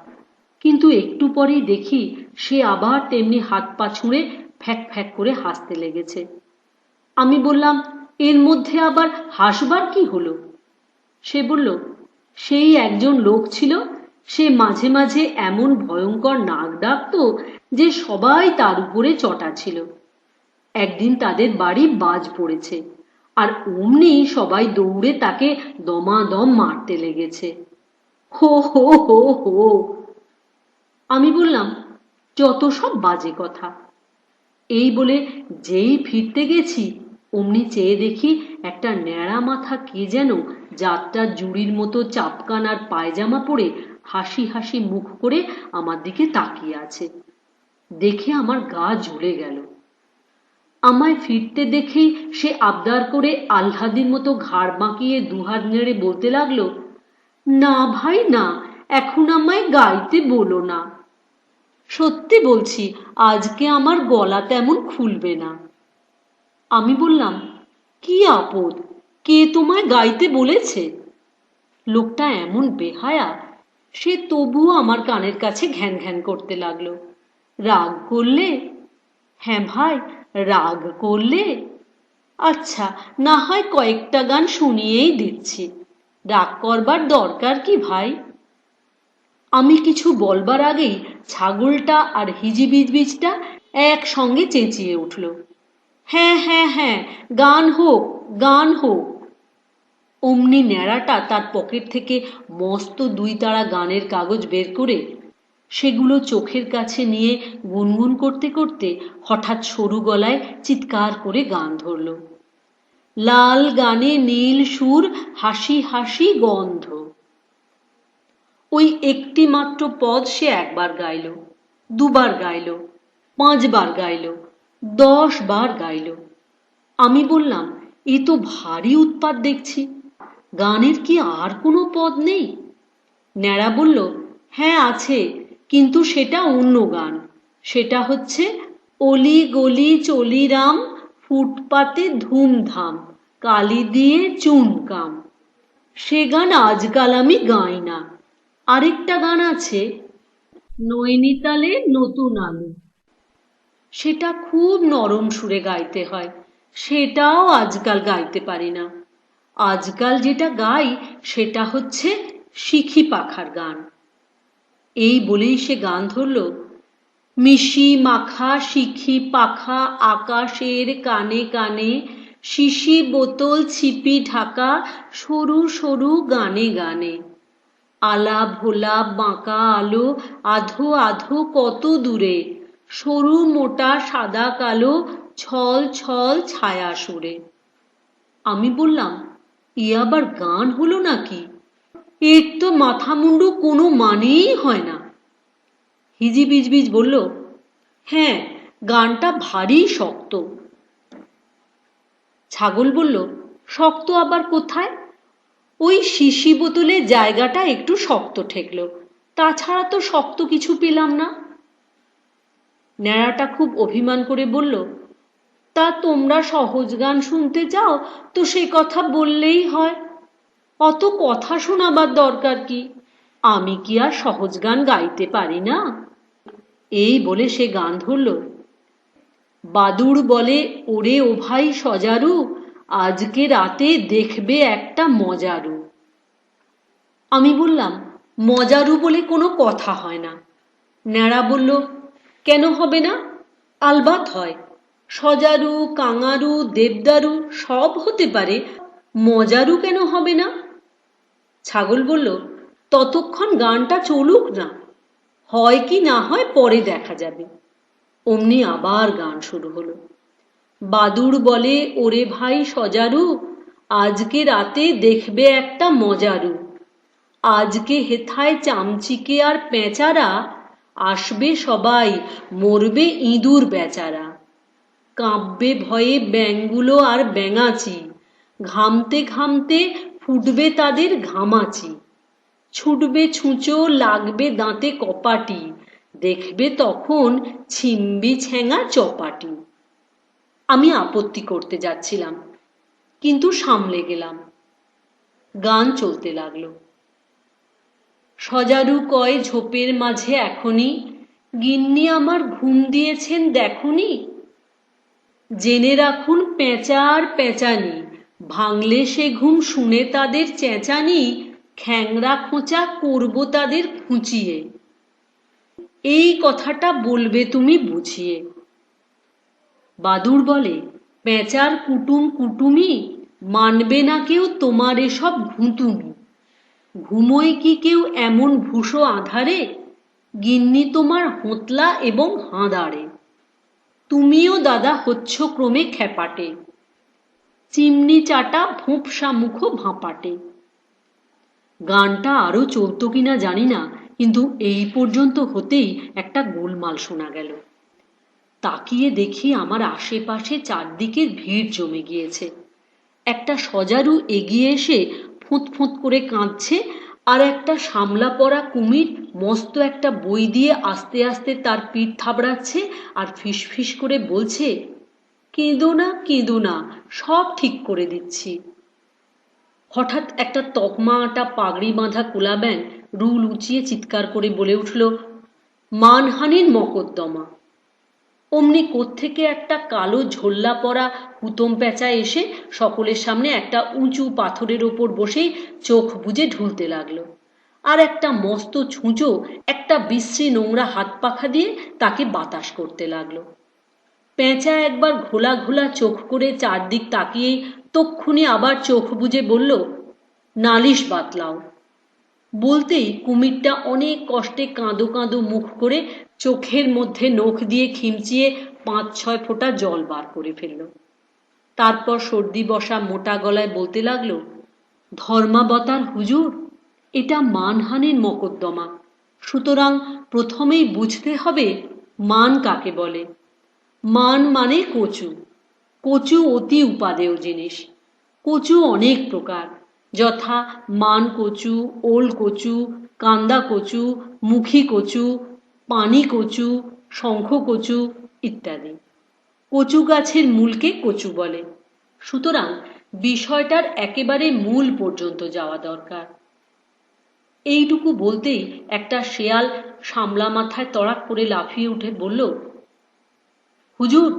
কিন্তু একটু পরেই দেখি সে আবার তেমনি হাত পা ছুঁড়ে ফ্যাক ফ্যাক করে হাসতে লেগেছে। আমি বললাম, এর মধ্যে আবার হাসবার কি হলো? সে বলল, সেই একজন লোক ছিল, সে মাঝে মাঝে এমন ভয়ঙ্কর নাক ডাকত যে সবাই তার উপরে চটা ছিল। একদিন তাদের বাড়ি বাজ পড়েছে, আর অমনি সবাই দৌড়ে তাকে দমাদম মারতে লেগেছে। হো হো হো হো। আমি বললাম, যত সব বাজে কথা। এই বলে যেই ফিরতে গেছি অমনি চেয়ে দেখি একটা ন্যাড়া মাথা কে যেন যাত্রার জুড়ির মতো চাপকান আর পায়জামা পরে হাসি হাসি মুখ করে আমার দিকে তাকিয়ে আছে। দেখে আমার গা জ্বলে গেল। আমায় ফিরতে দেখেই সে আবদার করে আহ্লাদির মতো ঘাড় বাঁকিয়ে দুহাত নেড়ে বলতে লাগলো, না ভাই না, এখন আমায় গাইতে বলো না। সত্যি বলছি, আজকে আমার গলা তেমন খুলবে না। আমি বললাম, কি আপদ, কে তোমায় গাইতে বলেছে? লোকটা এমন বেহায়া, সে তবুও আমার কানের কাছে ঘ্যান ঘ্যান করতে লাগলো। রাগ করলে? হ্যাঁ ভাই, রাগ করলে? আচ্ছা, না হয় কয়েকটা গান শুনিয়েই দিচ্ছি। রাগ করবার দরকার কি ভাই? আমি কিছু বলবার আগেই ছাগলটা আর হিজিবিজবিজটা একসঙ্গে চেঁচিয়ে উঠল, হ্যাঁ হ্যাঁ হ্যাঁ, গান হোক, গান হোক। অমনি ন্যাড়াটা তার পকেট থেকে মস্ত 2 তাড়া গানের কাগজ বের করে সেগুলো চোখের কাছে নিয়ে গুনগুন করতে করতে হঠাৎ সরু গলায় চিৎকার করে গান ধরল, লাল গানে নীল সুর, হাসি হাসি গন্ধ। ওই একটি মাত্র পদ সে একবার গাইল, দুবার গাইল, 5 বার গাইল, 10 বার গাইল। আমি বললাম, এ তো ভারী উৎপাত দেখছি, গানের কি আর কোনো পদ নেই? ন্যাড়া বলল, হ্যাঁ আছে, কিন্তু সেটা অন্য গান। সেটা হচ্ছে, অলি গলি চলি রাম, ফুটপাতে ধুমধাম, কালি দিয়ে চুনকাম। সে গান আজকাল আমি গাই না। আরেকটা গান আছে, নৈনিতালে নতুন আলু। সেটা খুব নরম সুরে গাইতে হয়, সেটাও আজকাল গাইতে পারি না। আজকাল যেটা গাই সেটা হচ্ছে শিখি পাখার গান। এই বলেই সে গান ধরল, মিশি মাখা শিখি পাখা আকাশের কানে কানে, শিশি বোতল ছিপি ঢাকা সরু সরু গানে গানে, আলা ভোলা বাঁকা আলো আধো আধো কত দূরে, সরু মোটা সাদা কালো ছল ছল ছায়া সুরে। আমি বললাম, এ আবার গান হলো নাকি? এর তো মাথা মুন্ডু কোনো মানেই হয় না। হিজি বিজবিজ বলল, হ্যাঁ, গানটা ভারী শক্ত। ছাগল বলল, শক্ত আবার কোথায়? ওই শিশি বোতলের জায়গাটা একটু শক্ত ঠেকল, তাছাড়া তো শক্ত কিছু পেলাম না। ন্যাড়াটা খুব অভিমান করে বলল, তা তোমরা সহজ গান শুনতে চাও তো সে কথা বললেই হয়, অত কথা শোনাবার দরকার কি? আমি কি আর সহজ গান গাইতে পারি না? এই বলে সে গান ধরল, বাদুড় বলে, ওরে ও ভাই সজারু, আজকে রাতে দেখবে একটা মজারু। আমি বললাম, মজারু বলে কোনো কথা হয় না। ন্যাড়া বলল, কেন হবে না? আলবাত হয়, সজারু কাঙারু দেবদারু সব হতে পারে, মজারু কেন হবে না? ছাগল বলল, ততক্ষণ গানটা চলুক না, হয় কি না হয় পরে দেখা যাবে। অমনি আবার গান শুরু হলো। বাদুড় বলে, ওরে ভাই সজারু, আজকে রাতে দেখবে একটা মজারু, আজকে হেথায় চামচিকে আর পেঁচারা, আসবে সবাই, মরবে ইঁদুর বেচারা, কাঁপবে ভয়ে ব্যাঙগুলো আর ব্যাঙাচি, ঘামতে ঘামতে ফুটবে তাদের ঘামাচি, ছুটবে ছুঁচো লাগবে দাঁতে কপাটি, দেখবে তখন ছিম্বি ছেঙা চপাটি। আমি আপত্তি করতে যাচ্ছিলাম, কিন্তু সামলে গেলাম। গান চলতে লাগলো। সজারু কয় ঝোপের মাঝে এখনই, গিন্নি আমার ঘুম দিয়েছেন দেখুনি, জেনে রাখুন পেঁচা আর পেঁচানি, ভাঙলে সে ঘুম শুনে তাদের চেঁচানি, খ্যাংরা খোঁচা করব তাদের খুঁচিয়ে। এই কথাটা বলবে তুমি বুঝিয়ে। বাদুড় বলে, পেঁচার কুটুম কুটুমি, মানবে না কেউ তোমার এসব ঘুঁতুমি, ঘুমোয় কি কেউ এমন ভূষো আধারে, গিন্নি তোমার হোঁতলা এবং হাঁদাড়ে, তুমিও দাদা হচ্ছ ক্রমে খ্যাপাটে, চিমনি চাটা ভোঁপসা মুখ ভাঁপাটে। গানটা আরো চলতো কিনা জানি না, কিন্তু এই পর্যন্ত হতেই একটা গোলমাল শোনা গেল। তাকিয়ে দেখি আমার আশেপাশে চারদিকে ভিড় জমে গিয়েছে। একটা সজারু এগিয়ে এসে ফোঁত ফোঁত করে কাঁদছে, আর একটা সামলা পরা কুমির মস্ত একটা বই দিয়ে আস্তে আস্তে তার পিঠ থাবড়াচ্ছে আর ফিসফিস করে বলছে, কেঁদো না কেঁদো না, সব ঠিক করে দিচ্ছি। হঠাৎ একটা তকমা আটা পাগড়ি বাঁধা কোলাব্যাং রুল উঁচিয়ে চিৎকার করে বলে উঠল, মানহানির মকদ্দমা। অমনি কোত্থেকে একটা কালো ঝোল্লা পরা হুতম প্যাঁচা এসে সকলের সামনে একটা উঁচু পাথরের ওপর বসেই চোখ বুজে ঢুলতে লাগলো, আর একটা মস্ত ছুঁচো একটা বিশ্রী নোংরা হাত পাখা দিয়ে তাকে বাতাস করতে লাগলো। পেঁচা একবার ঘোলা ঘোলা চোখ করে চারদিক তাকিয়েই তক্ষুনি আবার চোখ বুজে বলল, নালিশ বাতলাও। বলতেই কুমিরটা অনেক কষ্টে কাঁদো কাঁদো মুখ করে চোখের মধ্যে নখ দিয়ে খিমচিয়ে 5-6 ফোঁটা জল বার করে ফেলল। তারপর সর্দি বসা মোটা গলায় বলতে লাগলো, ধর্মাবতার হুজুর, এটা মানহানির মকদ্দমা, সুতরাং প্রথমেই বুঝতে হবে মান কাকে বলে। মান মানে কচু। কচু অতি উপাদেয় জিনিস। কচু অনেক প্রকার, যথা মান কচু, ওল কচু, কান্দা কচু, মুখী কচু, পানি কচু, শঙ্খ কচু ইত্যাদি। কচু গাছের মূলকে কচু বলে। সুতরাং বিষয়টার একেবারে মূল পর্যন্ত যাওয়া দরকার। এইটুকু বলতেই একটা শেয়াল সামলা মাথায় তড়াক করে লাফিয়ে উঠে বলল, হুজুর,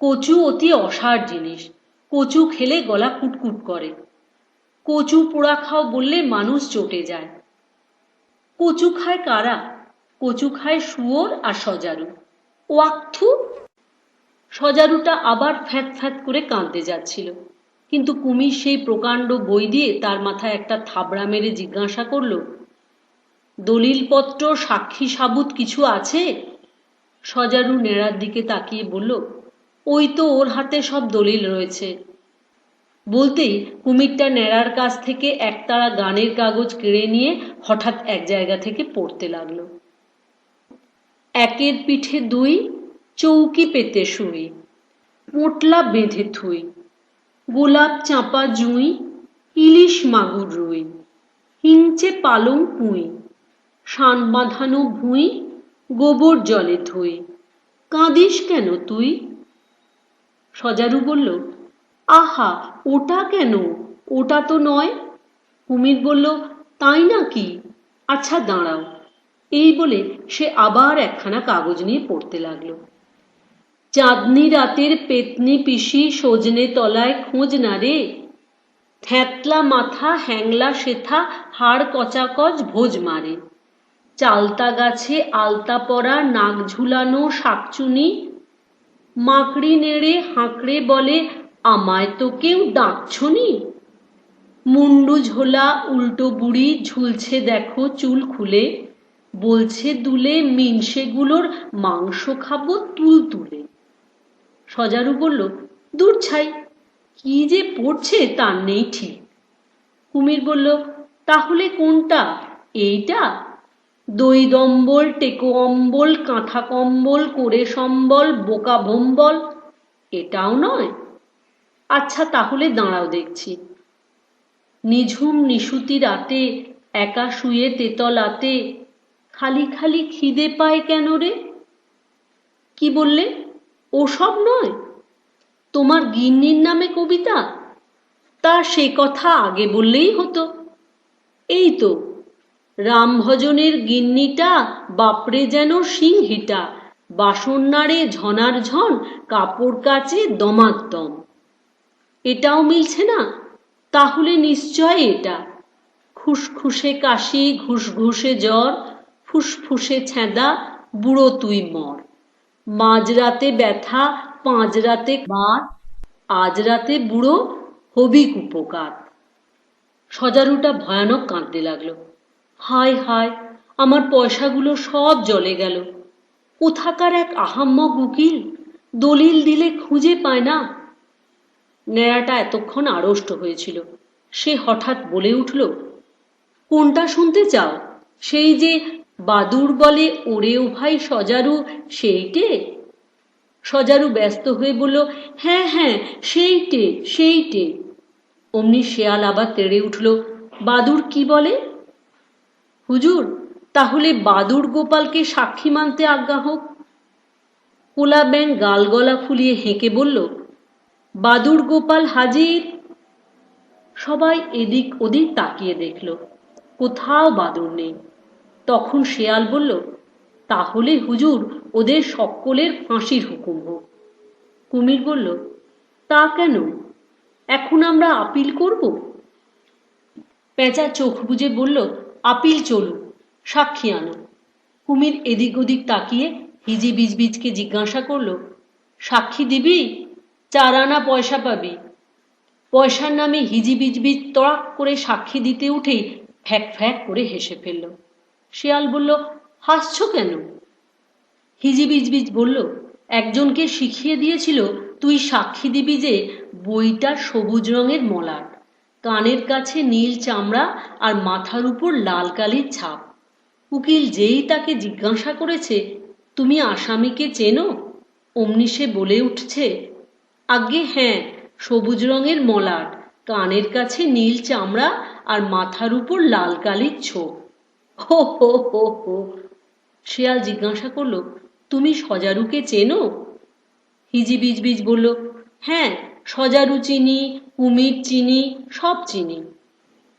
কচু অতি অসার জিনিস। কচু খেলে গলা কুটকুট করে। কচু পোড়া খাও বললে মানুষ চটে যায়। কচু খায় কারা? কচু খায় শুয়োর আর সজারু। ওয়াক্থু। সজারুটা আবার ফ্যাঁত ফ্যাঁত করে কাঁদতে যাচ্ছিল, কিন্তু কুমির সেই প্রকাণ্ড বই দিয়ে তার মাথায় একটা থাবড়া মেরে জিজ্ঞাসা করল, দলিলপত্র সাক্ষী সাবুত কিছু আছে? সজারু নেড়ার দিকে তাকিয়ে বলল, ওই তো ওর হাতে সব দলিল রয়েছে। বলতেই কুমিরটা ন্যাড়ার কাছ থেকে একতাড়া গানের কাগজ কেড়ে নিয়ে হঠাৎ এক জায়গা থেকে পড়তে লাগলো। একের পিঠে দুই, চৌকি পেতে শুই, পোটলা বেঁধে থুই, গোলাপ চাঁপা জুঁই, ইলিশ মাগুর রুই, হিংচে পালং পুঁই, শান বাঁধানো ভুঁই, গোবর জলে ধুই, কাঁদিস কেন তুই? সজারু বলল, আহা, ওটা কেন? ওটা তো নয়। কুমির বলল, তাই নাকি? আচ্ছা দাঁড়াও। এই বলে সে আবার একখানা কাগজ নিয়ে পড়তে লাগলো। চাঁদনি রাতের পেতনি পিসি সজনে তলায় খোঁজ না রে, থ্যাতলা মাথা হ্যাংলা শেথা হাড় কচাকচ ভোজ মারে, চালতা গাছে আলতা পরা নাক ঝুলানো শাকচুনি, মাকড়ি নেড়ে হাঁকড়ে বলে, আমায় তো কেউ ডাকছনি, মুন্ডু ঝোলা উল্টো বুড়ি ঝুলছে দেখো চুল খুলে, বলছে দুলে মিনসেগুলোর মাংস খাবো তুল তুলে। সজারু বলল, দূর ছাই, কি যে পড়ছে তার নেই ঠিক। কুমির বলল, তাহলে কোনটা? এইটা? দই দম্বল, টেকো অম্বল, কাঁথা কম্বল, করে সম্বল, বোকা ভম্বল, এটাও নয়? আচ্ছা তাহলে দাঁড়াও দেখছি। নিঝুম নিশুতি রাতে একা শুয়ে তেতলাতে, খালি খালি খিদে পায় কেন রে? কি বললে? ওসব নয়? তোমার গিন্নির নামে কবিতা? তা সে কথা আগে বললেই হতো। এই তো, রামভজনের গিন্নিটা বাপরে যেন সিংহিটা, বাসন নাড়ে ঝনার ঝন, কাপড় কাচে দমাদ্দম। এটাও মিলছে না? তাহলে নিশ্চয় এটা। খুসখুসে কাশি, ঘুষঘুষে জ্বর, ফুসফুসে ছ্যাঁদা, বুড়ো তুই মর, মাঝরাতে ব্যথা, পাঁচরাতে বাত, আজ রাতে বুড়ো, হবি কুপোকাত। সজারুটা ভয়ানক কাঁদতে লাগলো। হায় হায়, আমার পয়সাগুলো সব জলে গেল। কোথাকার এক আহাম্মক উকিল, দলিল দিলে খুঁজে পায় না। ন্যাড়াটা এতক্ষণ আড়ষ্ট হয়েছিল। সে হঠাৎ বলে উঠল, কোনটা শুনতে চাও? সেই যে বাদুড় বলে, ওরে ও ভাই সজারু, সেইটে? সজারু ব্যস্ত হয়ে বলল, হ্যাঁ হ্যাঁ, সেইটে সেইটে। অমনি শেয়াল আবার তেড়ে উঠল, বাদুড় কি বলে? হুজুর, তাহলে বাদুড় গোপালকে সাক্ষী মানতে আজ্ঞা হোক। কোলা ব্যাঙ গাল গলা ফুলিয়ে হেঁকে বলল, বাদুড় গোপাল হাজির। সবাই এদিক ওদিক তাকিয়ে দেখল, কোথাও বাদুড় নেই। তখন শেয়াল বলল, তাহলে হুজুর ওদের সকলের ফাঁসির হুকুম হোক। কুমির বলল, তা কেন? এখন আমরা আপিল করব? পেঁচা চোখ বুজে বলল, আপিল চলুক, সাক্ষী আনো। কুমির এদিক ওদিক তাকিয়ে হিজি বিজবিজকে জিজ্ঞাসা করল, সাক্ষী দিবি? 4 আনা পয়সা পাবি। পয়সার নামে হিজি বিজবিজ তড়াক করে সাক্ষী দিতে উঠেই ফ্যাক ফ্যাক করে হেসে ফেলল। শেয়াল বলল, হাসছ কেন? হিজি বিজবিজ বলল, একজনকে শিখিয়ে দিয়েছিল তুই সাক্ষী দিবি যে বইটা সবুজ রঙের মলাট, কানের কাছে নীল চামড়া আর মাথার উপর লাল কালির ছাপ। উকিল যেই তাকে জিজ্ঞাসা করেছে, তুমি আসামিকে চেনো? অমনি সে বলে উঠছে, আজ্ঞে হ্যাঁ, সবুজ রঙের মলাট, কানের কাছে নীল চামড়া আর মাথার উপর লাল কালির ছোপ। হো হো হো হো। শেয়াল জিজ্ঞাসা করল, তুমি সজারুকে চেনো? হিজি বিজবিজ বলল, হ্যাঁ, সজারু চিনি, কুমির চিনি, সব চিনি।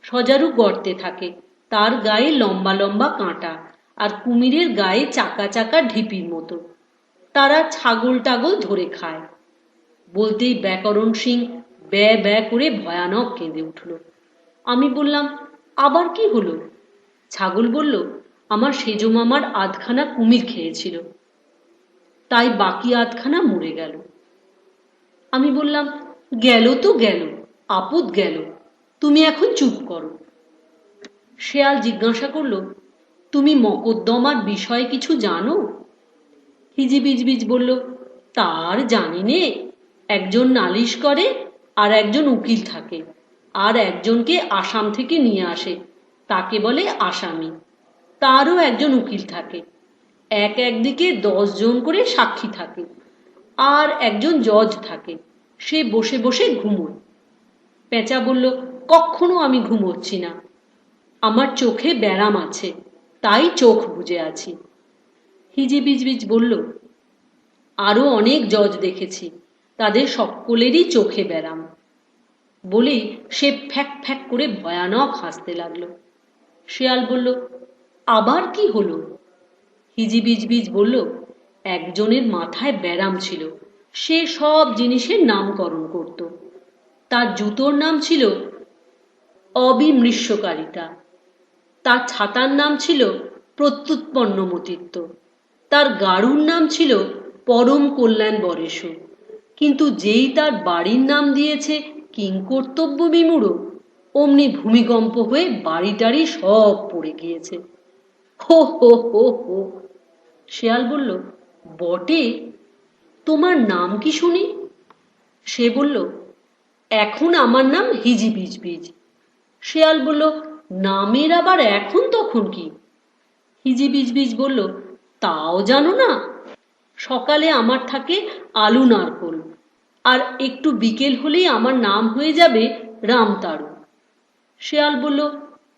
সজারু গর্তে থাকে, তার গায়ে লম্বা লম্বা কাঁটা, আর কুমিরের গায়ে চাকা চাকা ঢিপির মতো। তারা ছাগল টাগল ধরে খায়। বলতেই ব্যাকরণ সিং ব্যয় ব্যয় করে ভয়ানক কেঁদে উঠল। আমি বললাম, আবার কি হলো? ছাগল বলল, আমার সেজো মামার আধখানা কুমির খেয়েছিল, তাই বাকি আধখানা মরে গেল। আমি বললাম, গেল তো গেল, আপদ গেল, তুমি এখন চুপ করো। শেয়াল জিজ্ঞাসা করল, তুমি মকদ্দমার বিষয়ে কিছু জানো? হিজিবিজবিজ বলল, তার জানি নে। একজন নালিশ করে, আর একজন উকিল থাকে, আর একজনকে আসাম থেকে নিয়ে আসে, তাকে বলে আসামি। তারও একজন উকিল থাকে। একদিকে 10 জন করে সাক্ষী থাকে, আর একজন জজ থাকে, সে বসে বসে ঘুমোয়। পেঁচা বলল, কখনো আমি ঘুমোচ্ছি না, আমার চোখে ব্যারাম আছে, তাই চোখ বুজে আছি। হিজিবিজবিজ বলল, আরো অনেক জজ দেখেছি, তাদের সকলেরই চোখে ব্যারাম। বলেই সে ফ্যাক ফ্যাক করে ভয়ানক হাসতে লাগলো। শেয়াল বলল, আবার কি হলো? হিজিবিজবিজ বলল, একজনের মাথায় ব্যারাম ছিল, সে সব জিনিসের নামকরণ করত। তার জুতোর নাম ছিল অবিমৃষ্যকারিতা, তার ছাতার নাম ছিল প্রত্যুৎপন্নমতিত্ব, তার গাড়ুর নাম ছিল পরম কল্যাণ বরেশু। কিন্তু যেই তার বাড়ির নাম দিয়েছে কিংকর্তব্য বিমূঢ়, অমনি ভূমিকম্প হয়ে বাড়িটারি সব পড়ে গিয়েছে। হো হো হো হো। শেয়াল বলল, বটে, তোমার নাম কি শুনি? সে বলল, এখন আমার নাম হিজিবিজবিজ। শেয়াল বলল, নামের আবার এখন তখন কি? হিজিবিজবিজ বলল, তাও জানো না? সকালে আমার থাকে আলু নারকোল, আর একটু বিকেল হলেই আমার নাম হয়ে যাবে রামতারু। শেয়াল বলল,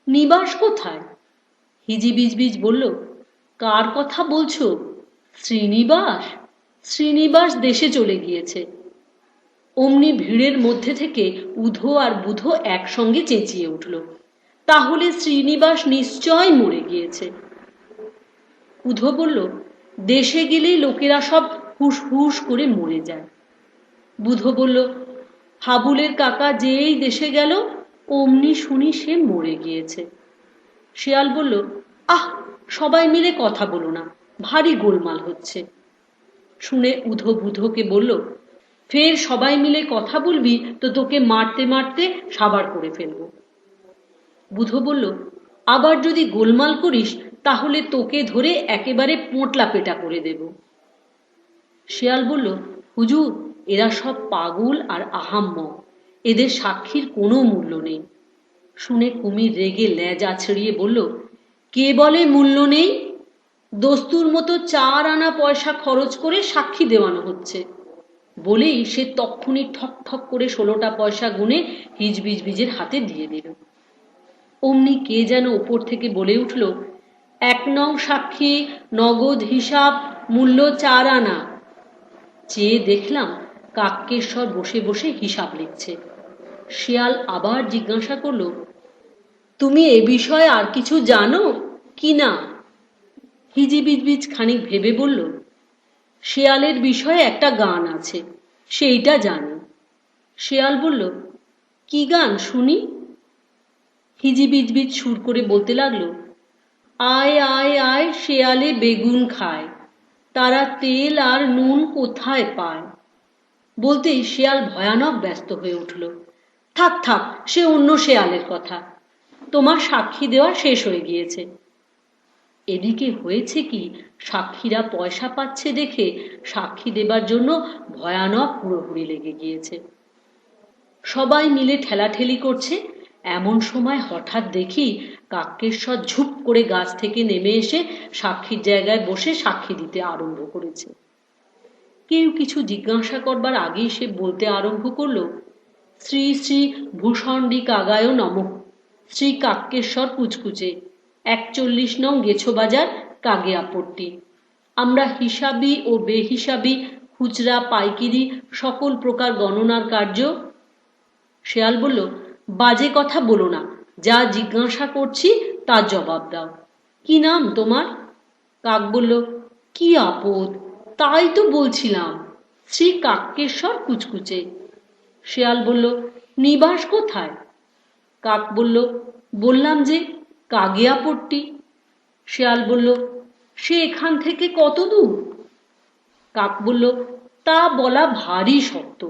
নিবাস কোথায়? হিজিবিজবিজ বলল, কার কথা বলছো? শ্রীনিবাস? শ্রীনিবাস দেশে চলে গিয়েছে। অমনি ভিড়ের মধ্যে থেকে উধো আর বুধো একসঙ্গে চেঁচিয়ে উঠল, তাহলে শ্রীনিবাস নিশ্চয় মরে গিয়েছে। উধো বলল, দেশে গেলেই লোকেরা সব হুস হুস করে মরে যায়। বুধো বলল, হাবুলের কাকা যেই দেশে গেল অমনি শুনি সে মরে গিয়েছে। শেয়াল বলল, আহ, সবাই মিলে কথা বলো না, ভারী গোলমাল হচ্ছে। শুনে উধো বুধোকে বলল, ফের সবাই মিলে কথা বলবি তো তোকে মারতে মারতে সাবার করে ফেলবো। বুধো বলল, আবার যদি গোলমাল করিস তাহলে তোকে ধরে একেবারে পোঁটলা পেটা করে দেব। শেয়াল বলল, হুজুর, এরা সব পাগল আর আহাম্মক, এদের সাক্ষীর কোনো মূল্য নেই। শুনে কুমির রেগে লেজ আছড়িয়ে বলল, কে বলে মূল্য নেই? দস্তুর মতো 4 আনা পয়সা খরচ করে সাক্ষী দেওয়ানো হচ্ছে। বলেই সে তক্ষুনি ঠক ঠক করে 16টা পয়সা গুনে হিজবিজবিজের হাতে দিয়ে দিল। অমনি কে যেন ওপর থেকে বলে উঠল, 1 নং সাক্ষী, নগদ হিসাব, মূল্য 4 আনা। চেয়ে দেখলাম কাক্যেশ্বর বসে বসে হিসাব লিখছে। শিয়াল আবার জিজ্ঞাসা করল, তুমি এ বিষয়ে আর কিছু জানো কি না? হিজিবিজবিজ খানিক ভেবে বলল, শেয়ালের বিষয়ে একটা গান আছে, সেইটা জানি। শেয়াল বলল, কি গান শুনি? হিজিবিজবিজ সুর করে বলতে লাগলো, আয় আয় আয় শেয়ালে বেগুন খায়, তারা তেল আর নুন কোথায় পায়। বলতেই শেয়াল ভয়ানক ব্যস্ত হয়ে উঠল। থাক থাক, সে অন্য শেয়ালের কথা, তোমার সাক্ষী দেওয়া শেষ হয়ে গিয়েছে। এদিকে হয়েছে কি, সাক্ষীরা পয়সা পাচ্ছে দেখে সাক্ষী দেবার জন্য ভয়ানক হুড়োহুড়ি লেগে গিয়েছে। সবাই মিলে ঠেলাঠেলি করছে। এমন সময় হঠাৎ দেখি কাক্যেশ্বর ঝুপ করে গাছ থেকে নেমে এসে সাক্ষীর জায়গায় বসে সাক্ষী দিতে আরম্ভ করেছে। কেউ কিছু জিজ্ঞাসা করবার আগেই সে বলতে আরম্ভ করল, শ্রী শ্রী ভূষণ্ডী কাগায় নমঃ, শ্রী কাক্যেশ্বর কুচকুচে, 41 নং গেছো বাজার, কাগেয়াপট্টি। আমরা হিসাবি ও বেহিসাবি, খুচরা পাইকিরি সকল প্রকার গণনার কার্য। শেয়াল বলল, বাজে কথা বলো না, যা জিজ্ঞাসা করছি তার জবাব দাও। কি নাম তোমার? কাক বলল, কি আপদ, তাই তো বলছিলাম, শ্রী কাক্যেশ্বর কুচকুচে। শেয়াল বলল, নিবাস কোথায়? কাক বলল, বললাম যে কাগিয়াপট্টি। শেয়াল বলল, সে এখান থেকে কত দূর? কাক বলল, তা বলা ভারী শক্ত।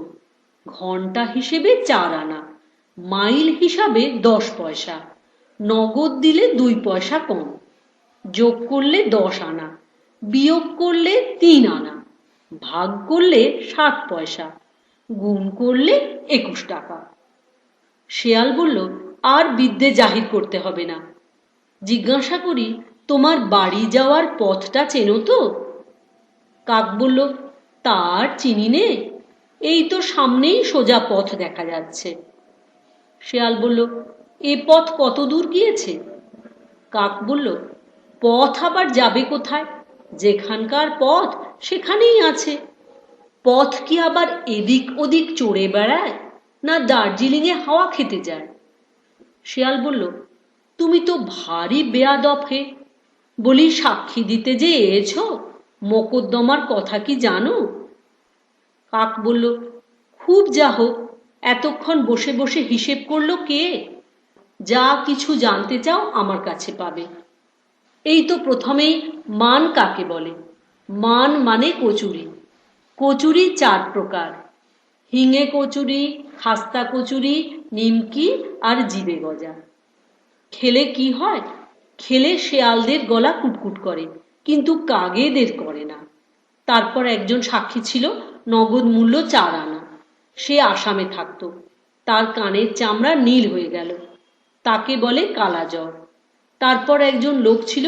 ঘন্টা হিসেবে 4 আনা, মাইল হিসাবে 10 পয়সা, নগদ দিলে 2 পয়সা কম, যোগ করলে 10 আনা, বিয়োগ করলে 3 আনা, ভাগ করলে 7 পয়সা, গুণ করলে 21 টাকা। শেয়াল বলল, আর বিদ্যে জাহির করতে হবে না। জিজ্ঞাসা করি, তোমার বাড়ি যাওয়ার পথটা চেনো তো? কাক বলল, তার চিনি নে, এই তো সামনেই সোজা পথ দেখা যাচ্ছে। শেয়াল বলল, এ পথ কত দূর গিয়েছে? কাক বলল, পথ আবার যাবে কোথায়? যেখানকার পথ সেখানেই আছে। পথ কি আবার এদিক ওদিক চড়ে বেড়ায়, না দার্জিলিংয়ে হাওয়া খেতে যায়? শেয়াল বলল, তুমি তো ভারী বেয়াদব হে। বলি, সাক্ষী দিতে যে এছ, মোকদ্দমার কথা কি জানো? কাক বলল, খুব যা হোক, এতক্ষণ বসে বসে হিসেব করলো কে? যা কিছু জানতে চাও আমার কাছে পাবে। এই তো প্রথমেই মান কাকে বলে? মান মানে কচুরি। কচুরি 4 প্রকার: হিঙে কচুরি, খাস্তা কচুরি, নিমকি আর জিরে গজা। খেলে কি হয়? খেলে শেয়ালদের গলা কুটকুট করে, কিন্তু কাগেদের করে না। তারপর একজন সাক্ষী ছিল, নগদ মূল্য 4 আনা। সে আসামে থাকত, তার কানের চামড়া নীল হয়ে গেল, তাকে বলে কালাজ্বর। তারপর একজন লোক ছিল,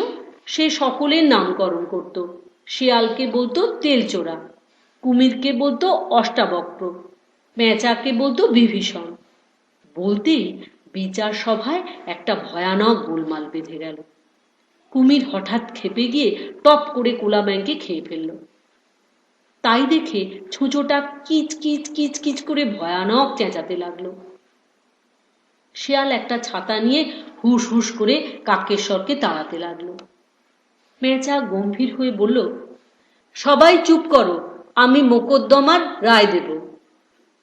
সে সকলের নামকরণ করত। শেয়ালকে বলতো তেলচোরা, কুমিরকে বলতো অষ্টাবক্র, পেঁচাকে বলতো বিভীষণ। বলতেই বিচার সভায় একটা ভয়ানক গোলমাল বেঁধে গেল। কুমির হঠাৎ ক্ষেপে গিয়ে টপ করে কোলা ব্যাঙকে খেয়ে ফেলল। তাই দেখে ছুঁচোটা কিচ কিচ কিচ কিচ করে ভয়ানক চেঁচাতে লাগলো। শেয়াল একটা ছাতা নিয়ে হুস হুস করে কাকেশ্বরকে তাড়াতে লাগলো। পেঁচা গম্ভীর হয়ে বলল, সবাই চুপ করো, আমি মোকদ্দমার রায় দেব।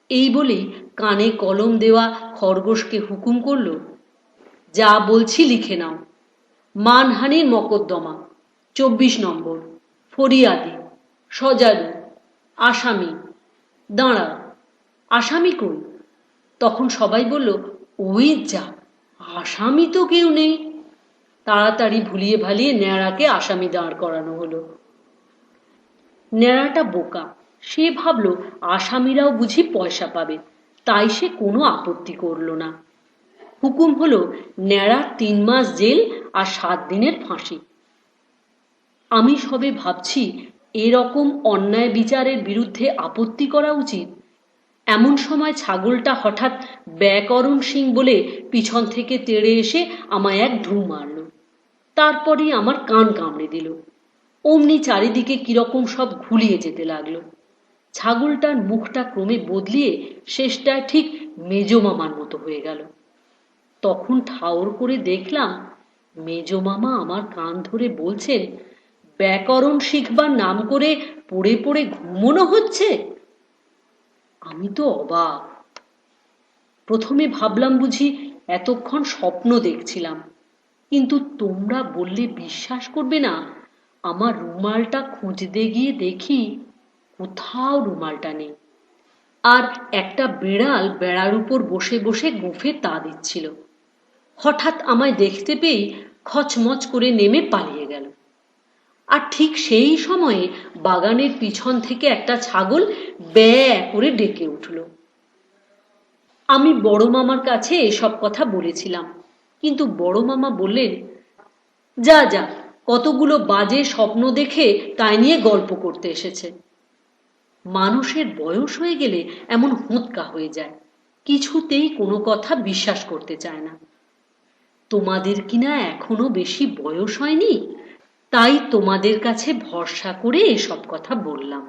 এই বলেই কানে কলম দেওয়া খরগোশকে হুকুম করল, যা বলছি লিখে নাও। মানহানির মকদ্দমা, 24 নম্বর, ফরিয়াদি সজারু, আসামি। দাঁড়া, আসামি কই? তখন সবাই বলল, ওই যা, আসামি তো কেউ নেই। তাড়াতাড়ি ভুলিয়ে ভালিয়ে ন্যাড়াকে আসামি দাঁড় করানো হলো। ন্যাড়াটা বোকা, সে ভাবল আসামিরাও বুঝি পয়সা পাবে, তাই সে কোনো আপত্তি করল না। হুকুম হলো, ন্যাড়া 3 মাস জেল আর 7 দিনের ফাঁসি। আমি সবে ভাবছি এরকম অন্যায় বিচারের বিরুদ্ধে আপত্তি করা উচিত, এমন সময় ছাগলটা হঠাৎ ব্যাকরণ সিং বলে পিছন থেকে তেড়ে এসে আমায় এক ঢু মারল। তারপরই আমার কান কামড়ে দিল। অমনি চারিদিকে কিরকম সব ঘুলিয়ে যেতে লাগলো। ছাগলটার মুখটা ক্রমে বদলিয়ে শেষটায় ঠিক মেজমামার মতো হয়ে গেল। তখন ঠাউর করে দেখলাম মেজমামা আমার কান ধরে বলছেন, ব্যাকরণ শিখবার নাম করে পড়ে পড়ে ঘুমোনো হচ্ছে। আমি তো অবাক। প্রথমে ভাবলাম বুঝি এতক্ষণ স্বপ্ন দেখছিলাম, কিন্তু তোমরা বললে বিশ্বাস করবে না। আমার রুমালটা খুঁজতে গিয়ে দেখি কোথাও রুমালটা নেই, আর একটা বিড়াল বেড়ার উপর বসে বসে গোঁফে তা দিচ্ছিল। হঠাৎ আমায় দেখতে পেয়ে খচমচ করে নেমে পালিয়ে গেল। আর ঠিক সেই সময়ে বাগানের পিছন থেকে একটা ছাগল ব্যা করে ডেকে উঠল। আমি বড় মামার কাছে এসব কথা বলেছিলাম, কিন্তু বড় মামা বললেন, যা যা, কতগুলো বাজে স্বপ্ন দেখে তাই নিয়ে গল্প করতে এসেছে। মানুষের বয়স হয়ে গেলে এমন হুঁতকা হয়ে যায়, কিছুতেই কোনো কথা বিশ্বাস করতে চায় না। তোমাদের কিনা এখনো বেশি বয়স হয়নি, তাই তোমাদের কাছে ভরসা করে এসব কথা বললাম।